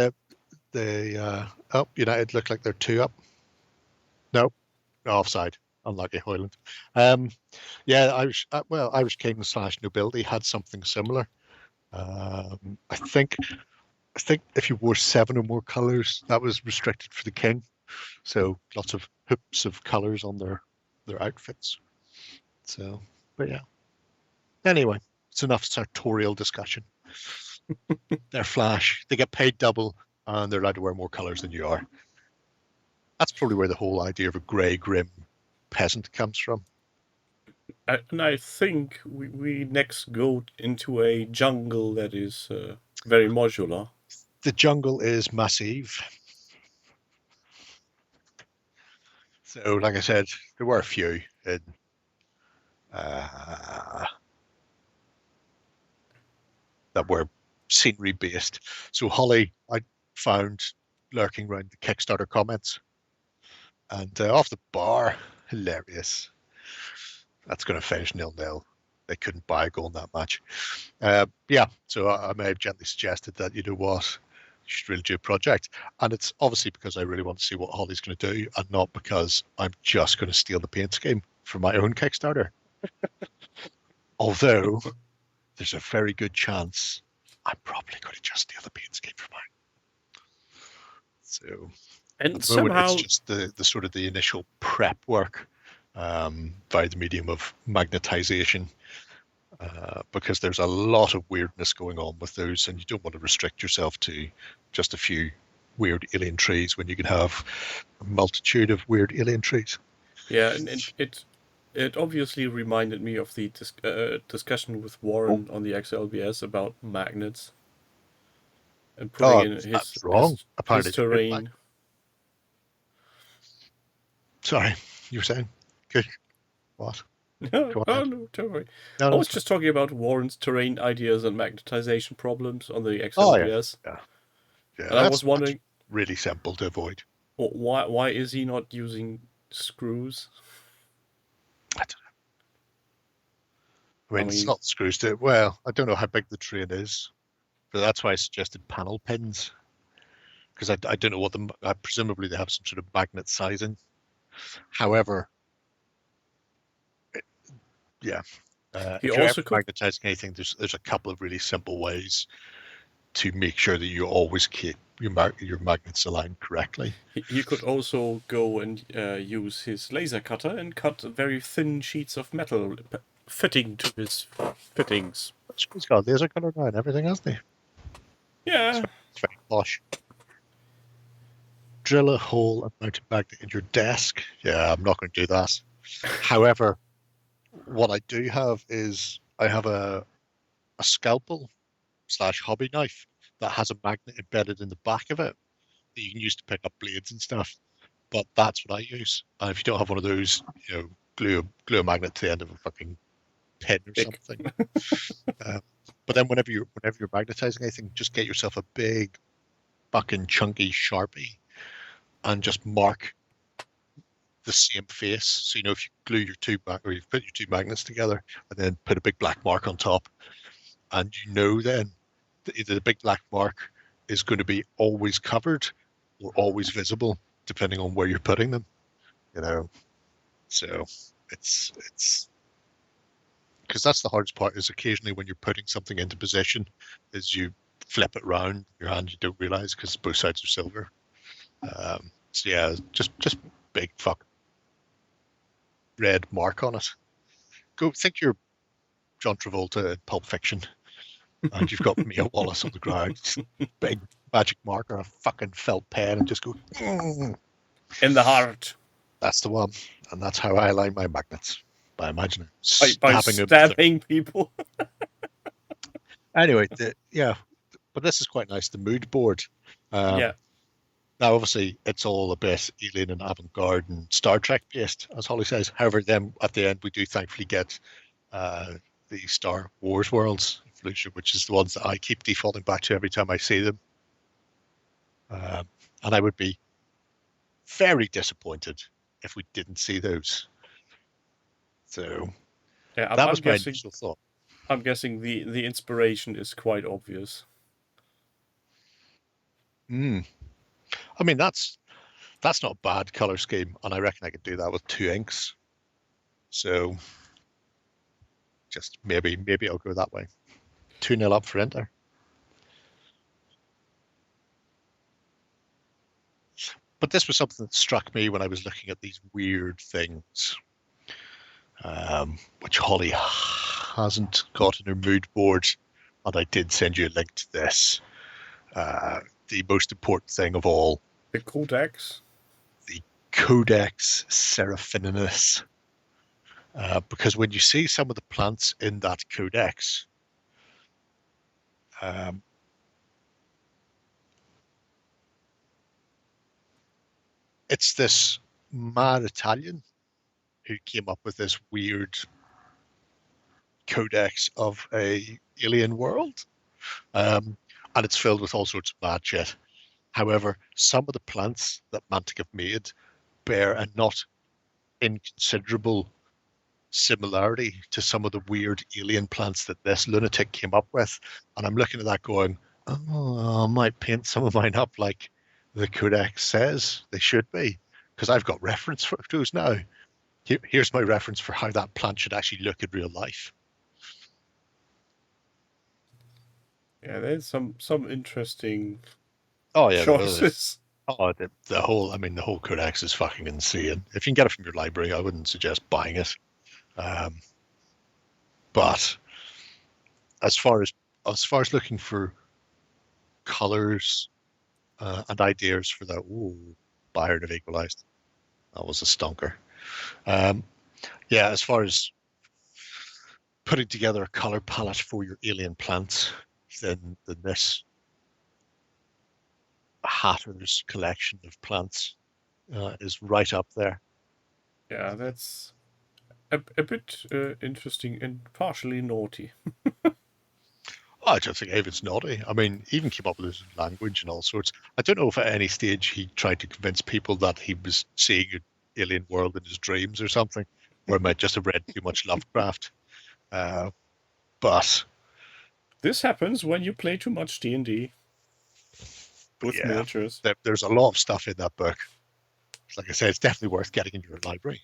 United look like they're 2 up. Nope, offside. Unlucky Hoyland. Irish King / nobility had something similar. I think if you wore 7 or more colours, that was restricted for the king. So lots of hoops of colours on their outfits. So, but yeah. Anyway, it's enough sartorial discussion. They're flash. They get paid double, and they're allowed to wear more colours than you are. That's probably where the whole idea of a grey, grim peasant comes from. And I think we next go into a jungle that is very modular. The jungle is massive. So, like I said, there were a few in that were scenery based. So Holly, I found lurking around the Kickstarter comments, and off the bar, hilarious. That's going to finish 0-0. they couldn't buy gold that much. So I may have gently suggested that, you know what, you should really do a project. And it's obviously because I really want to see what Holly's going to do, and not because I'm just going to steal the paint scheme for my own Kickstarter. Although there's a very good chance I'm probably going to just steal the paint scheme for mine. So And at the moment, somehow, it's just the sort of the initial prep work by the medium of magnetization, because there's a lot of weirdness going on with those, and you don't want to restrict yourself to just a few weird alien trees when you can have a multitude of weird alien trees. yeah, and it obviously reminded me of the discussion with Warren on the XLBS about magnets and putting in That's wrong. Apparently his it's a good terrain. Sorry, you were saying? Good. What? No, Go oh ahead. no, don't worry. No, I no, was just talking about Warren's terrain ideas and magnetization problems on the Oh, yeah. XLBS. Yeah, And I was that's wondering, really simple to avoid. why is he not using screws? I don't know. I mean, it's mean- not screws to it. Well, I don't know how big the train is, but that's why I suggested panel pins, because I don't know what them. Presumably they have some sort of magnet sizing. However, if you're also ever could- magnetizing anything, there's a couple of really simple ways to make sure that you always keep your magnets aligned correctly. He could also go and use his laser cutter and cut very thin sheets of metal fitting to his fittings. He's got a laser cutter now and everything, hasn't he? Yeah, It's very posh. Drill a hole and mount a magnet in your desk. Yeah, I'm not going to do that. However, what I do have is I have a scalpel / hobby knife that has a magnet embedded in the back of it that you can use to pick up blades and stuff. But that's what I use. And if you don't have one of those, glue a magnet to the end of a fucking pen or Big. something. But then whenever you're magnetizing anything, just get yourself a big fucking chunky Sharpie and just mark the same face. So if you glue your or you've put your two magnets together and then put a big black mark on top, and then the big black mark is going to be always covered or always visible depending on where you're putting them. So it's because that's the hardest part, is occasionally when you're putting something into position is you flip it around your hand, you don't realize because both sides are silver. So yeah, just big fuck red mark on it. Go think you're John Travolta in Pulp Fiction and you've got Mia Wallace on the ground, just big magic marker, a fucking felt pen, and just go in the heart. That's the one. And that's how I align my magnets, by imagining By stabbing them. stabbing people. Anyway, but this is quite nice, the mood board. Yeah. Now, obviously, it's all a bit alien and avant-garde and Star Trek based, as Holly says. However, then at the end, we do thankfully get the Star Wars worlds, which is the ones that I keep defaulting back to every time I see them. And I would be very disappointed if we didn't see those. So Yeah, that was my initial thought. I'm guessing the inspiration is quite obvious. I mean, that's not a bad color scheme, and I reckon I could do that with 2 inks. So just maybe I'll go that way. 2-0 up for Inter. But this was something that struck me when I was looking at these weird things, which Holly hasn't got in her mood board, and I did send you a link to this. The most important thing of all, The Codex. the Codex Seraphininus. Because when you see some of the plants in that Codex, it's this mad Italian who came up with this weird codex of a alien world. And it's filled with all sorts of mad shit. However, some of the plants that Mantic have made bear a not inconsiderable similarity to some of the weird alien plants that this lunatic came up with. And I'm looking at that going, oh, I might paint some of mine up like the codex says they should be, because I've got reference photos now. Here's my reference for how that plant should actually look in real life. Yeah, there's some interesting Yeah, choices. The whole codex is fucking insane. If you can get it from your library, I wouldn't suggest buying it. But as far as looking for colors and ideas for that, Bayern have equalized. That was a stonker. As far as putting together a color palette for your alien plants, then this Hatter's collection of plants is right up there. Yeah, that's a bit interesting and partially naughty. I don't think David's naughty. I mean, he even came up with his language and all sorts. I don't know if at any stage he tried to convince people that he was seeing an alien world in his dreams or something, or he might just have read too much Lovecraft. But this happens when you play too much D&D with miniatures. There's a lot of stuff in that book. Like I said, it's definitely worth getting into your library.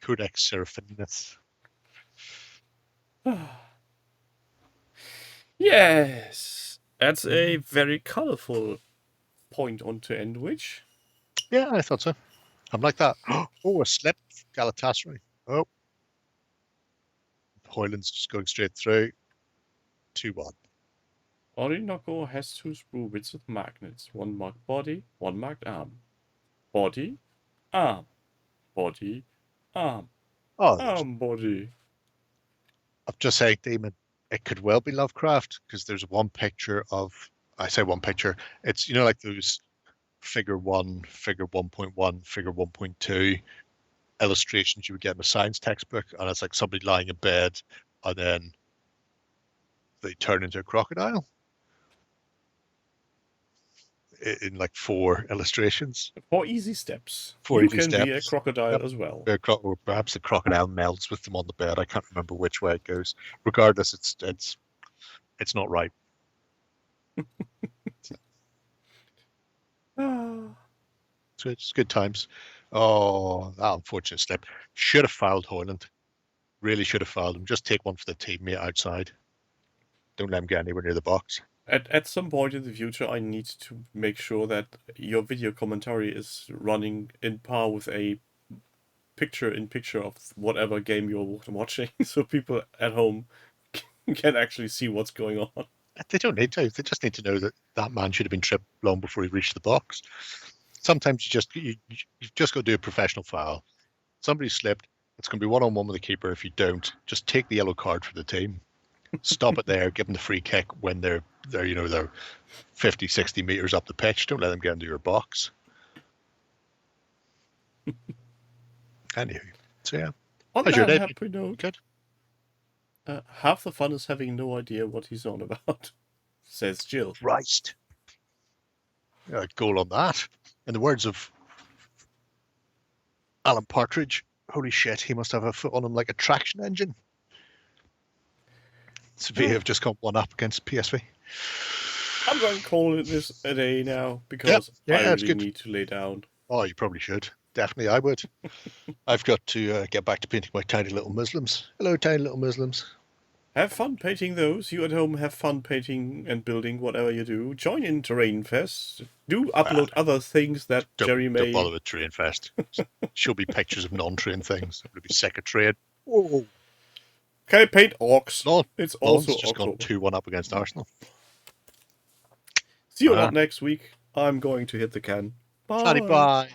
Codex Seraphinus. Yes, that's a very colorful point on to end which. Yeah, I thought so. I'm like that. Oh, a slip. Galatasaray. Oh. Hoyland's just going straight through. 2-1. Orinoco has 2 sprue bits with magnets. 1 marked body, 1 marked arm. Body, arm. Body, arm. Arm, body. I'm just saying, Damon, it could well be Lovecraft, because there's one picture of, I say one picture, it's, like those figure 1, figure 1.1, figure 1.2 illustrations you would get in a science textbook, and it's like somebody lying in bed, and then they turn into a crocodile in like 4 illustrations. 4 easy steps. 4 you easy can steps. Be a crocodile as well. Or perhaps the crocodile melts with them on the bed. I can't remember which way it goes. Regardless, it's not right. So it's good times. Oh, that unfortunate slip. Should have fouled Hoyland. Really should have fouled him. Just take one for the teammate outside. Don't let him get anywhere near the box. At some point in the future, I need to make sure that your video commentary is running in par with a picture-in-picture of whatever game you're watching, so people at home can actually see what's going on. They don't need to. They just need to know that that man should have been tripped long before he reached the box. Sometimes you've just got to do a professional foul. Somebody slipped. It's going to be one-on-one with the keeper. If you don't, just take the yellow card for the team. Stop it there. Give them the free kick when they're 50, 60 meters up the pitch. Don't let them get into your box. Anywho, so yeah. On How's your that day? happy note, Good. half the fun is having no idea what he's on about, says Jill. Christ. Goal on that. In the words of Alan Partridge, holy shit, he must have a foot on him like a traction engine. Sevilla have just got 1 up against PSV. I'm going to call it this a day now, because I really need to lay down. Oh, you probably should. Definitely, I would. I've got to get back to painting my tiny little Muslims. Hello, tiny little Muslims. Have fun painting those. You at home have fun painting and building whatever you do. Join in Terrain Fest. Do upload other things that Jerry may... Don't bother with Terrain Fest. She'll be pictures of non-train things. It'll be sick of trade. Whoa. Okay, paint Orcs. No, it's also just gone 2-1 up against Arsenal. See you all next week. I'm going to hit the can. Bye. Bye.